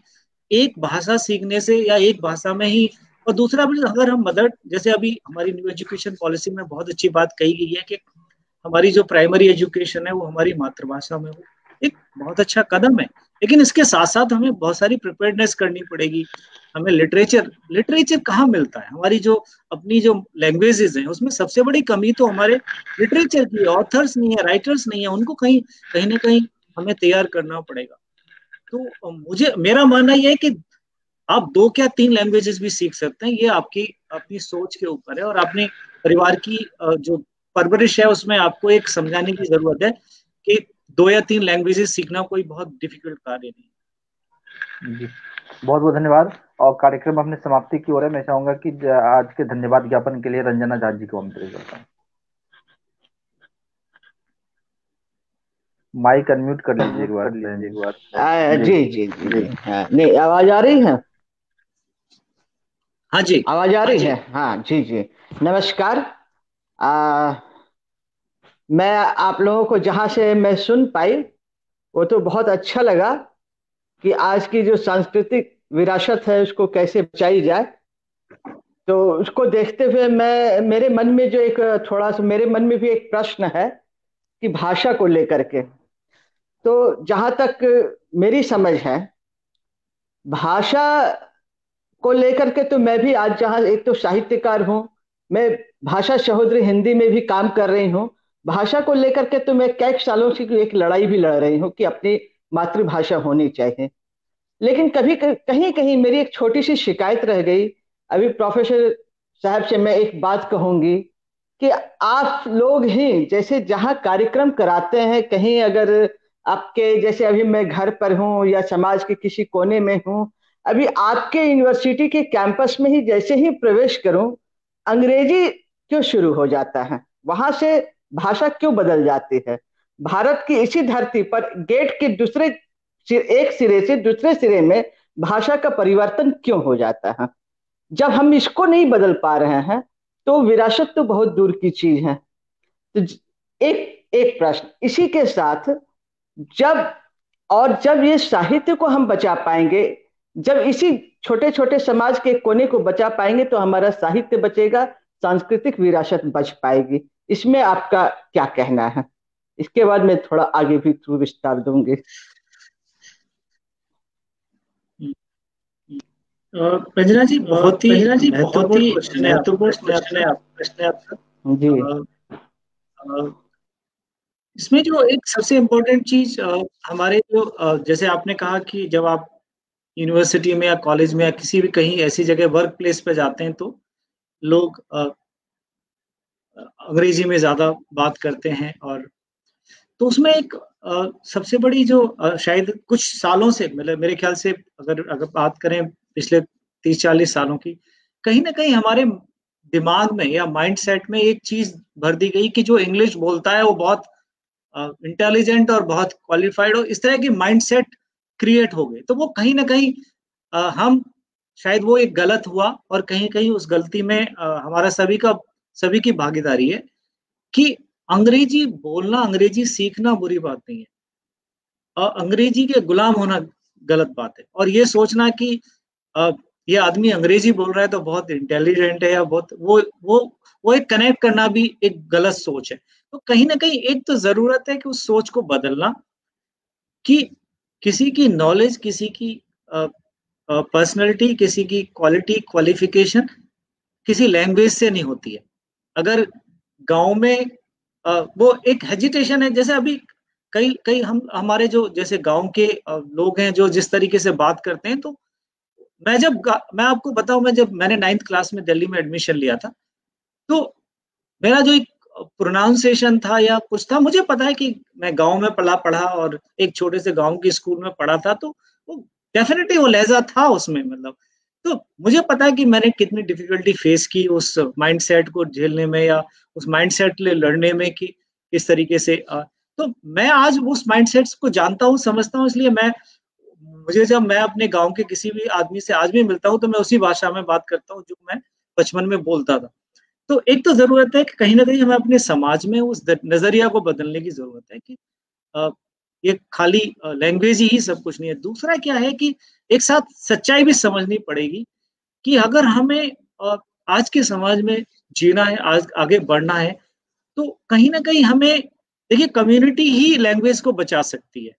एक भाषा सीखने से या एक भाषा में ही। और दूसरा, अगर हम मदर, जैसे अभी हमारी न्यू एजुकेशन पॉलिसी में बहुत अच्छी बात कही गई है कि हमारी जो प्राइमरी एजुकेशन है वो हमारी मातृभाषा में हो, एक बहुत अच्छा कदम है। लेकिन इसके साथ साथ हमें बहुत सारी प्रिपेयर्डनेस करनी पड़ेगी। हमें लिटरेचर कहाँ मिलता है, हमारी जो अपनी जो लैंग्वेजेस हैं उसमें सबसे बड़ी कमी तो हमारे लिटरेचर की, ऑथर्स नहीं है, राइटर्स नहीं है, उनको कहीं कहीं ना कहीं हमें तैयार करना पड़ेगा। तो मुझे, मेरा मानना यह है कि आप 2 क्या 3 लैंग्वेजेस भी सीख सकते हैं, ये आपकी अपनी सोच के ऊपर है, और अपने परिवार की जो परवरिश है उसमें आपको एक समझाने की जरूरत है कि 2 या 3 लैंग्वेजेस सीखना कोई बहुत डिफिकल्ट कार्य नहीं। जी, बहुत बहुत धन्यवाद। और कार्यक्रम अपने समाप्ति की ओर है। मैं चाहूंगा कि आज के धन्यवाद ज्ञापन के लिए रंजना झा जी को आमंत्रित करता हूँ। माइक अनम्यूट कर लीजिए एक बार बहन जी। जी जी जी जी हाँ, नहीं आवाज आ रही है? हाँ जी, आवाज आ रही है? हाँ जी जी, नमस्कार। मैं आप लोगों को जहां से मैं सुन पाई वो तो बहुत अच्छा लगा कि आज की जो सांस्कृतिक विरासत है उसको कैसे बचाई जाए। तो उसको देखते हुए मैं, मेरे मन में जो एक थोड़ा सा, मेरे मन में भी एक प्रश्न है कि भाषा को लेकर के। तो जहां तक मेरी समझ है, भाषा को लेकर के तो मैं भी आज, जहां एक तो साहित्यकार हूं, मैं भाषा सहोदरी हिंदी में भी काम कर रही हूँ। भाषा को लेकर के तो मैं कई सालों से एक लड़ाई भी लड़ रही हूँ कि अपनी मातृभाषा होनी चाहिए। लेकिन कभी कहीं कहीं मेरी एक छोटी सी शिकायत रह गई। अभी प्रोफेसर साहब से मैं एक बात कहूंगी कि आप लोग ही जैसे जहाँ कार्यक्रम कराते हैं, कहीं अगर आपके जैसे, अभी मैं घर पर हूँ या समाज के किसी कोने में हूँ, अभी आपके यूनिवर्सिटी के कैंपस में ही जैसे ही प्रवेश करूं, अंग्रेजी क्यों शुरू हो जाता है? वहां से भाषा क्यों बदल जाती है? भारत की इसी धरती पर गेट के दूसरे एक सिरे से दूसरे सिरे में भाषा का परिवर्तन क्यों हो जाता है? जब हम इसको नहीं बदल पा रहे हैं तो विरासत तो बहुत दूर की चीज है। तो एक एक प्रश्न इसी के साथ, जब जब ये साहित्य को हम बचा पाएंगे, जब इसी छोटे छोटे समाज के कोने को बचा पाएंगे तो हमारा साहित्य बचेगा, सांस्कृतिक विरासत बच पाएगी। इसमें आपका क्या कहना है? इसके बाद मैं थोड़ा आगे भी थ्रू विस्तार दूंगी। रंजना जी, बहुत ही महत्वपूर्ण प्रश्न है आपका। जी, इसमें जो एक सबसे इम्पोर्टेंट चीज, हमारे जो जैसे आपने कहा कि जब आप यूनिवर्सिटी में या कॉलेज में या किसी भी कहीं ऐसी जगह वर्क प्लेस पे जाते हैं तो लोग अंग्रेजी में ज्यादा बात करते हैं, और तो उसमें एक सबसे बड़ी जो शायद कुछ सालों से, मतलब मेरे ख्याल से अगर बात करें पिछले 30-40 सालों की, कहीं ना कहीं हमारे दिमाग में या माइंड सेट में एक चीज भर दी गई कि जो इंग्लिश बोलता है वो बहुत इंटेलिजेंट और बहुत क्वालिफाइड हो, इस तरह की माइंड सेट क्रिएट हो गए। तो वो कहीं ना कहीं हम शायद वो एक गलत हुआ, और कहीं कहीं उस गलती में हमारा सभी का सभी की भागीदारी है कि अंग्रेजी बोलना, अंग्रेजी सीखना बुरी बात नहीं है, और अंग्रेजी के गुलाम होना गलत बात है। और ये सोचना कि ये आदमी अंग्रेजी बोल रहा है तो बहुत इंटेलिजेंट है या बहुत वो एक कनेक्ट करना भी एक गलत सोच है। तो कहीं ना कहीं एक तो जरूरत है कि उस सोच को बदलना, कि किसी की नॉलेज, किसी की पर्सनैलिटी, किसी की क्वालिटी, क्वालिफिकेशन किसी लैंग्वेज से नहीं होती है। अगर गांव में वो एक हेजिटेशन है, जैसे अभी कई कई हम हमारे जो जैसे गांव के लोग हैं जो जिस तरीके से बात करते हैं, तो मैं आपको बताऊं, मैंने 9th क्लास में दिल्ली में एडमिशन लिया था, तो मेरा जो एक प्रोनाउंसिएशन था या कुछ था, मुझे पता है कि मैं गांव में पढ़ा और एक छोटे से गांव के स्कूल में पढ़ा था, तो वो डेफिनेटली वो लहजा था उसमें, मतलब तो मुझे पता है कि मैंने कितनी डिफिकल्टी फेस की उस माइंडसेट को झेलने में या उस माइंडसेट ले लड़ने में, कि किस तरीके से तो मैं आज उस माइंडसेट्स को जानता हूँ, समझता हूँ, इसलिए जब मैं अपने गांव के किसी भी आदमी से आज भी मिलता हूँ तो मैं उसी भाषा में बात करता हूँ जो मैं बचपन में बोलता था। तो एक तो जरूरत है कि कहीं ना कहीं हमें अपने समाज में उस नजरिया को बदलने की जरूरत है कि ये खाली लैंग्वेज ही सब कुछ नहीं है। दूसरा क्या है कि एक साथ सच्चाई भी समझनी पड़ेगी कि अगर हमें आज के समाज में जीना है, आज आगे बढ़ना है, तो कहीं ना कहीं हमें, देखिए, कम्युनिटी ही लैंग्वेज को बचा सकती है,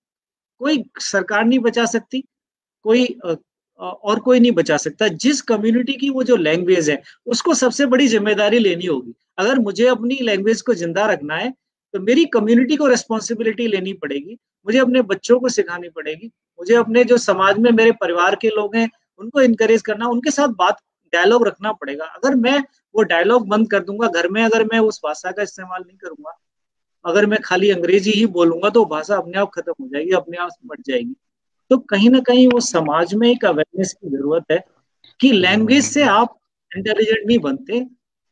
कोई सरकार नहीं बचा सकती, कोई और कोई नहीं बचा सकता। जिस कम्युनिटी की वो जो लैंग्वेज है, उसको सबसे बड़ी जिम्मेदारी लेनी होगी। अगर मुझे अपनी लैंग्वेज को जिंदा रखना है तो मेरी कम्युनिटी को रिस्पॉन्सिबिलिटी लेनी पड़ेगी, मुझे अपने बच्चों को सिखानी पड़ेगी, मुझे अपने जो समाज में मेरे परिवार के लोग हैं उनको इनकरेज करना, उनके साथ डायलॉग रखना पड़ेगा। अगर मैं वो डायलॉग बंद कर दूंगा घर में, अगर मैं उस भाषा का इस्तेमाल नहीं करूंगा, अगर मैं खाली अंग्रेजी ही बोलूंगा, तो भाषा अपने आप खत्म हो जाएगी, अपने आप मर जाएगी। तो कहीं ना कहीं वो समाज में एक अवेयरनेस की जरूरत है कि लैंग्वेज से आप इंटेलिजेंट नहीं बनते,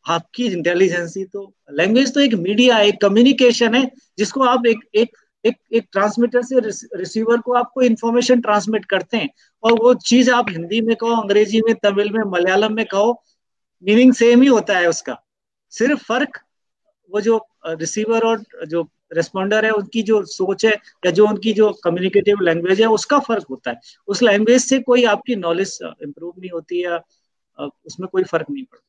आपकी इंटेलिजेंसी तो, लैंग्वेज तो एक मीडिया, एक कम्युनिकेशन है, जिसको आप एक ट्रांसमीटर से रिसीवर को आपको इंफॉर्मेशन ट्रांसमिट करते हैं, और वो चीज आप हिंदी में कहो, अंग्रेजी में, तमिल में, मलयालम में कहो, मीनिंग सेम ही होता है उसका। सिर्फ फर्क वो जो रिसीवर और जो रेस्पॉन्डर है उनकी जो सोच है या जो उनकी जो कम्युनिकेटिव लैंग्वेज है उसका फर्क होता है। उस लैंग्वेज से कोई आपकी नॉलेज इंप्रूव नहीं होती या उसमें कोई फर्क नहीं पड़ता।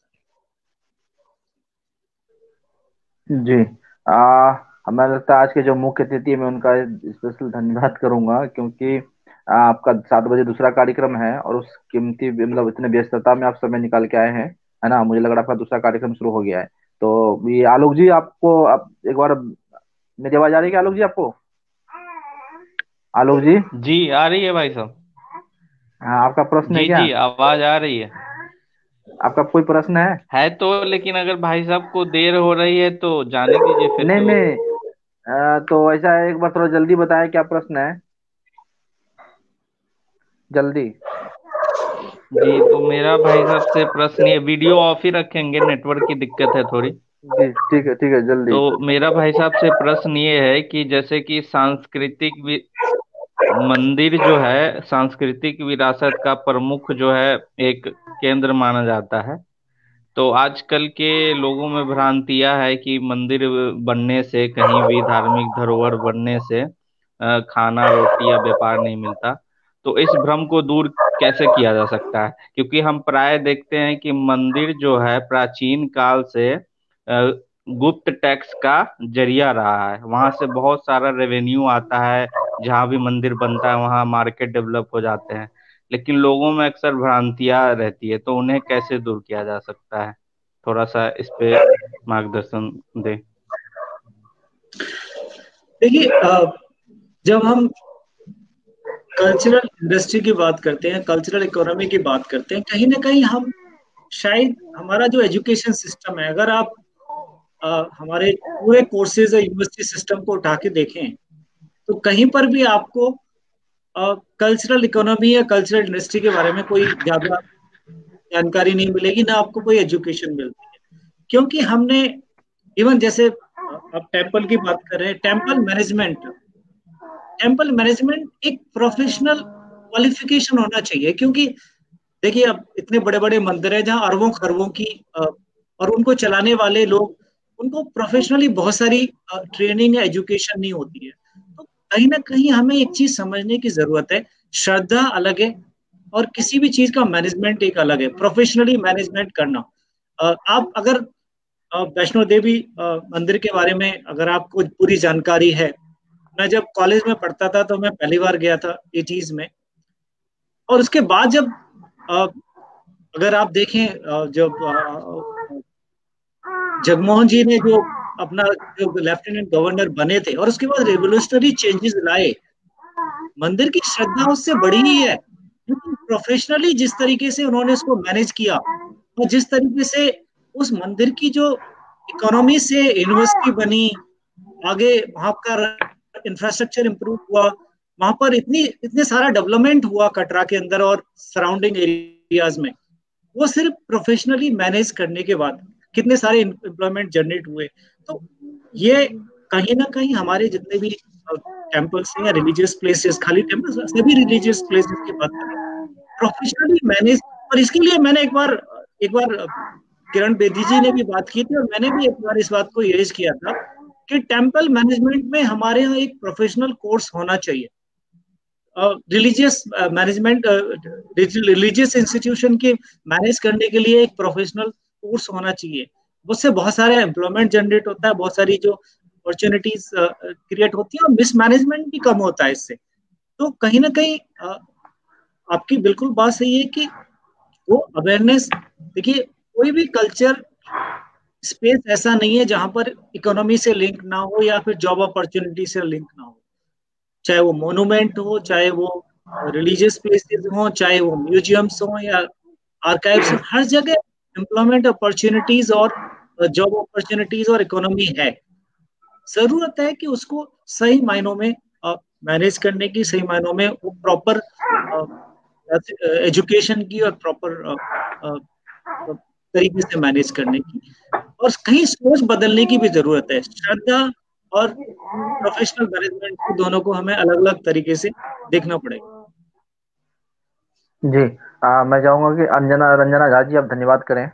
जी, हमें लगता है आज के जो मुख्य अतिथि है मैं उनका स्पेशल धन्यवाद करूंगा, क्योंकि आपका 7 बजे दूसरा कार्यक्रम है और उस कीमती, मतलब इतने व्यस्तता में आप समय निकाल के आए हैं, है ना। मुझे लग रहा है आपका दूसरा कार्यक्रम शुरू हो गया है। तो ये आलोक जी, आपको आप एक बार, मेरी आवाज आ रही है क्या आलोक जी आपको? आलोक जी, जी आ रही है भाई साहब। हाँ, आपका प्रश्न है जी क्या? जी आवाज आ रही है। आपका कोई प्रश्न है? है तो, लेकिन अगर भाई साहब को देर हो रही है तो जाने दीजिए फिर नहीं तो। नहीं, तो ऐसा है, एक बार थोड़ा जल्दी बताएं क्या प्रश्न है, जल्दी। जी तो मेरा भाई साहब से प्रश्न, ये वीडियो ऑफ ही रखेंगे, नेटवर्क की दिक्कत है थोड़ी। जी ठीक है, जल्दी। तो मेरा भाई साहब से प्रश्न ये है कि जैसे कि मंदिर जो है सांस्कृतिक विरासत का प्रमुख जो है एक केंद्र माना जाता है। तो आजकल के लोगों में भ्रांतियां है कि मंदिर बनने से, कहीं भी धार्मिक धरोहर बनने से खाना रोटी या व्यापार नहीं मिलता। तो इस भ्रम को दूर कैसे किया जा सकता है? क्योंकि हम प्राय देखते हैं कि मंदिर जो है प्राचीन काल से गुप्त टैक्स का जरिया रहा है, वहां से बहुत सारा रेवेन्यू आता है। जहाँ भी मंदिर बनता है वहाँ मार्केट डेवलप हो जाते हैं। लेकिन लोगों में अक्सर भ्रांतियां रहती है, तो उन्हें कैसे दूर किया जा सकता है? थोड़ा सा इस पे मार्गदर्शन दें। देखिए, जब हम कल्चरल इंडस्ट्री की बात करते हैं, कल्चरल इकोनॉमी की बात करते हैं, कहीं ना कहीं हम शायद, हमारा जो एजुकेशन सिस्टम है, अगर आप हमारे पूरे कोर्सेज और यूनिवर्सिटी सिस्टम को उठा के देखें, तो कहीं पर भी आपको कल्चरल इकोनॉमी या कल्चरल इंडस्ट्री के बारे में कोई ज्यादा जानकारी नहीं मिलेगी, ना आपको कोई एजुकेशन मिलती है। क्योंकि हमने, इवन जैसे आप टेम्पल की बात कर रहे हैं, टेम्पल मैनेजमेंट एक प्रोफेशनल क्वालिफिकेशन होना चाहिए। क्योंकि देखिए, अब इतने बड़े बड़े मंदिर हैं जहाँ अरबों खरबों की और उनको चलाने वाले लोग, उनको प्रोफेशनली बहुत सारी ट्रेनिंग या एजुकेशन नहीं होती है। तो कहीं ना कहीं हमें एक चीज समझने की जरूरत है, श्रद्धा अलग है और किसी भी चीज का मैनेजमेंट एक अलग है, प्रोफेशनली मैनेजमेंट करना। आप अगर वैष्णो देवी मंदिर के बारे में अगर आपको पूरी जानकारी है, मैं जब कॉलेज में पढ़ता था तो मैं पहली बार गया था 80s में, और उसके बाद जब अगर आप देखें जब जगमोहन जी ने जो अपना जो लेफ्टिनेंट गवर्नर बने थे और उसके बाद रेवोल्यूशनरी चेंजेस लाए, मंदिर की श्रद्धा उससे बड़ी ही है, लेकिन प्रोफेशनली जिस तरीके से उन्होंने इसको मैनेज किया और जिस तरीके से उस मंदिर की जो इकोनॉमी से यूनिवर्सिटी बनी, आगे वहां का इंफ्रास्ट्रक्चर इंप्रूव हुआ, वहां पर इतने सारा डेवलपमेंट हुआ कटरा के अंदर और सराउंडिंग एरियाज में, वो सिर्फ प्रोफेशनली मैनेज करने के बाद कितने सारे एम्प्लॉयमेंट जनरेट हुए। तो ये कहीं ना कहीं हमारे जितने भी टेम्पल्स हैं या रिलीजियस प्लेसेस, खाली टेम्पल्स, सभी रिलीजियस प्लेसेस की बात करें, प्रोफेशनली मैनेज। और इसके लिए मैंने एक बार किरण बेदी जी ने भी बात की थी और मैंने भी एक बार इस बात को रेज किया था कि टेम्पल मैनेजमेंट में हमारे यहाँ एक प्रोफेशनल कोर्स होना चाहिए। रिलीजियस मैनेजमेंट, रिलीजियस इंस्टीट्यूशन के मैनेज करने के लिए एक प्रोफेशनल कोर्स होना चाहिए। उससे बहुत सारे एम्प्लॉयमेंट जनरेट होता है, बहुत सारी जो अपॉर्चुनिटीज क्रिएट होती है और मिसमैनेजमेंट भी कम होता है इससे। तो कहीं ना कहीं आपकी बिल्कुल बात सही है कि वो अवेयरनेस, देखिए कोई भी कल्चर स्पेस ऐसा नहीं है जहां पर इकोनॉमी से लिंक ना हो या फिर जॉब अपॉर्चुनिटी से लिंक ना हो, चाहे वो मोनूमेंट हो, चाहे वो रिलीजियस प्लेसेस हो, चाहे वो म्यूजियम्स हो या आर्काइव्स हो, हर जगह एम्प्लॉयमेंट अपॉर्चुनिटीज और जॉब अपॉर्चुनिटीज और इकोनॉमी है। जरूरत है कि उसको सही मायनों में मैनेज करने की, सही मायनों में वो प्रॉपर एजुकेशन की और प्रॉपर तरीके से मैनेज करने की, और कहीं सोच बदलने की भी जरूरत है। श्रद्धा और प्रोफेशनल मैनेजमेंट को दोनों को हमें अलग अलग तरीके से देखना पड़ेगा। जी, मैं चाहूंगा कि रंजना झा जी आप धन्यवाद करें।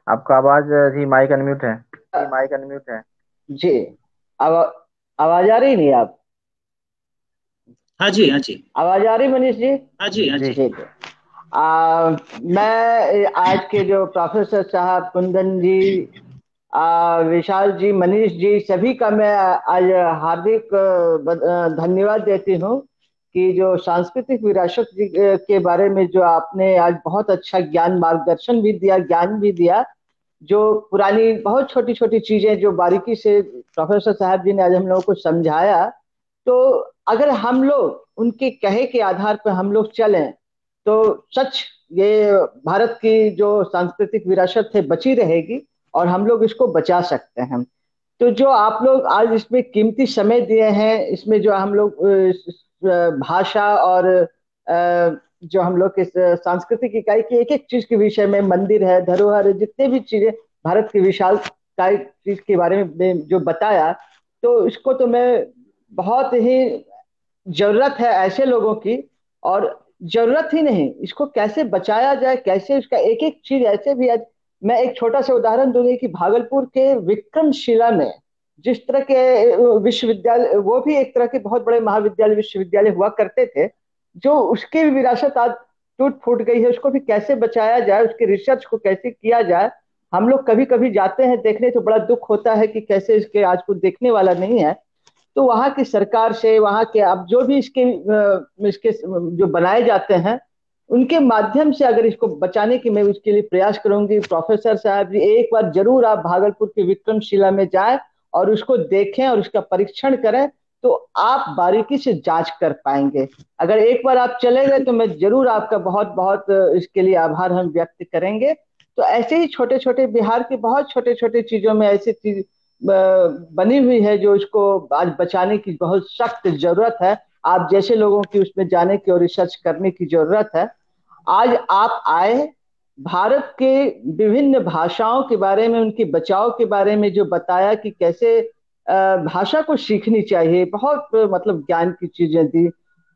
आपका आवाज जी माइक अनम्यूट है। जी, आवाज आ रही नहीं आप? हाँ जी, हाँ जी, आवाज आ रही मनीष जी? हाँ जी, हाँ जी। ठीक है। मैं आज के जो प्रोफेसर साहब, कुंदन जी, विशाल जी, मनीष जी, सभी का मैं आज हार्दिक धन्यवाद देती हूँ कि जो सांस्कृतिक विरासत के बारे में जो आपने आज बहुत अच्छा ज्ञान, मार्गदर्शन भी दिया, ज्ञान भी दिया। जो पुरानी बहुत छोटी छोटी चीजें जो बारीकी से प्रोफेसर साहब जी ने आज हम लोगों को समझाया, तो अगर हम लोग उनके कहे के आधार पर हम लोग चलें तो सच ये भारत की जो सांस्कृतिक विरासत है बची रहेगी और हम लोग इसको बचा सकते हैं। तो जो आप लोग आज इसमें कीमती समय दिए हैं, इसमें जो हम लोग भाषा और जो हम लोग के सांस्कृतिक इकाई की एक एक चीज के विषय में, मंदिर है, धरोहर है, जितने भी चीजें भारत की विशाल चीज के बारे में जो बताया, तो इसको तो मैं बहुत ही जरूरत है ऐसे लोगों की, और जरूरत ही नहीं, इसको कैसे बचाया जाए, कैसे इसका एक एक चीज ऐसे भी है। मैं एक छोटा सा उदाहरण दूंगी कि भागलपुर के विक्रमशिला में जिस तरह के विश्वविद्यालय, वो भी एक तरह के बहुत बड़े महाविद्यालय विश्वविद्यालय हुआ करते थे, जो उसकी भी विरासत आज टूट फूट गई है, उसको भी कैसे बचाया जाए, उसके रिसर्च को कैसे किया जाए। हम लोग कभी कभी जाते हैं देखने तो बड़ा दुख होता है कि कैसे इसके आज कुछ देखने वाला नहीं है। तो वहाँ की सरकार से, वहाँ के अब जो भी इसके जो बनाए जाते हैं, उनके माध्यम से अगर इसको बचाने की मैं उसके लिए प्रयास करूंगी। प्रोफेसर साहब जी, एक बार जरूर आप भागलपुर के विक्रमशिला में जाएं और उसको देखें और उसका परीक्षण करें, तो आप बारीकी से जांच कर पाएंगे। अगर एक बार आप चले गए तो मैं जरूर आपका बहुत बहुत इसके लिए आभार हम व्यक्त करेंगे। तो ऐसे ही छोटे छोटे बिहार के बहुत छोटे छोटे चीजों में ऐसी चीज बनी हुई है जो इसको आज बचाने की बहुत सख्त जरूरत है। आप जैसे लोगों की उसमें जाने की और रिसर्च करने की जरूरत है। आज आप आए, भारत के विभिन्न भाषाओं के बारे में, उनके बचाव के बारे में जो बताया कि कैसे भाषा को सीखनी चाहिए, बहुत मतलब ज्ञान की चीजें दी।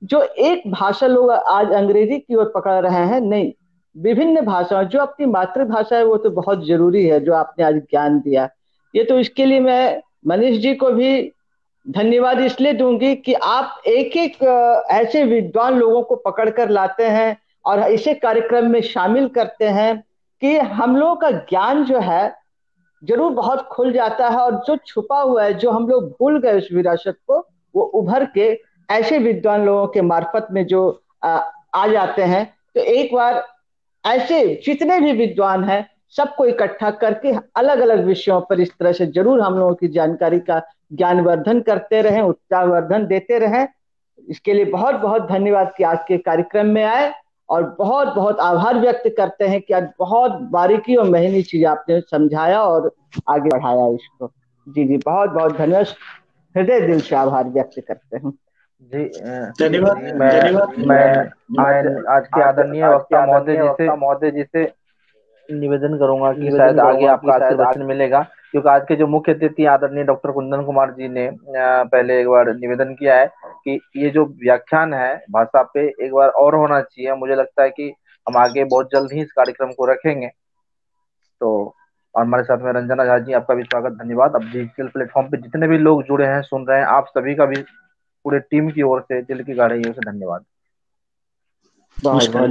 जो एक भाषा लोग आज अंग्रेजी की ओर पकड़ रहे हैं, नहीं, विभिन्न भाषाओं, जो अपनी मातृभाषा है वो तो बहुत जरूरी है, जो आपने आज ज्ञान दिया। ये तो इसके लिए मैं मनीष जी को भी धन्यवाद इसलिए दूंगी कि आप एक एक ऐसे विद्वान लोगों को पकड़कर लाते हैं और इसे कार्यक्रम में शामिल करते हैं कि हम लोगों का ज्ञान जो है जरूर बहुत खुल जाता है, और जो छुपा हुआ है, जो हम लोग भूल गए उस विरासत को, वो उभर के ऐसे विद्वान लोगों के मार्फत में जो आ जाते हैं। तो एक बार ऐसे जितने भी विद्वान हैं सबको इकट्ठा करके अलग अलग विषयों पर इस तरह से जरूर हम लोगों की जानकारी का ज्ञानवर्धन करते रहें, उत्साहवर्धन देते रहें। इसके लिए बहुत बहुत धन्यवाद कि आज के कार्यक्रम में आए, और बहुत बहुत आभार व्यक्त करते हैं कि आज बहुत बारीकी और मेहनती चीज आपने समझाया और आगे बढ़ाया इसको। जी जी, बहुत बहुत धन्यवाद, हृदय दिल से आभार व्यक्त करते हैं। जी धन्यवाद। मैं आज के आदरणीय वक्ता महोदय जी से निवेदन करूंगा कि शायद आगे आपका आशीर्वचन मिलेगा, क्योंकि आज के जो मुख्य अतिथि आदरणीय डॉक्टर कुंदन कुमार जी ने पहले एक बार निवेदन किया है कि ये जो व्याख्यान है भाषा पे एक बार और होना चाहिए। मुझे लगता है कि हम आगे बहुत जल्द ही इस कार्यक्रम को रखेंगे। तो और हमारे साथ में रंजना झा जी, आपका भी स्वागत, धन्यवाद। अब डिजिटल प्लेटफॉर्म पे जितने भी लोग जुड़े हैं, सुन रहे हैं, आप सभी का भी पूरे टीम की ओर से दिल की गहराइयों से धन्यवाद। बहुत बहुत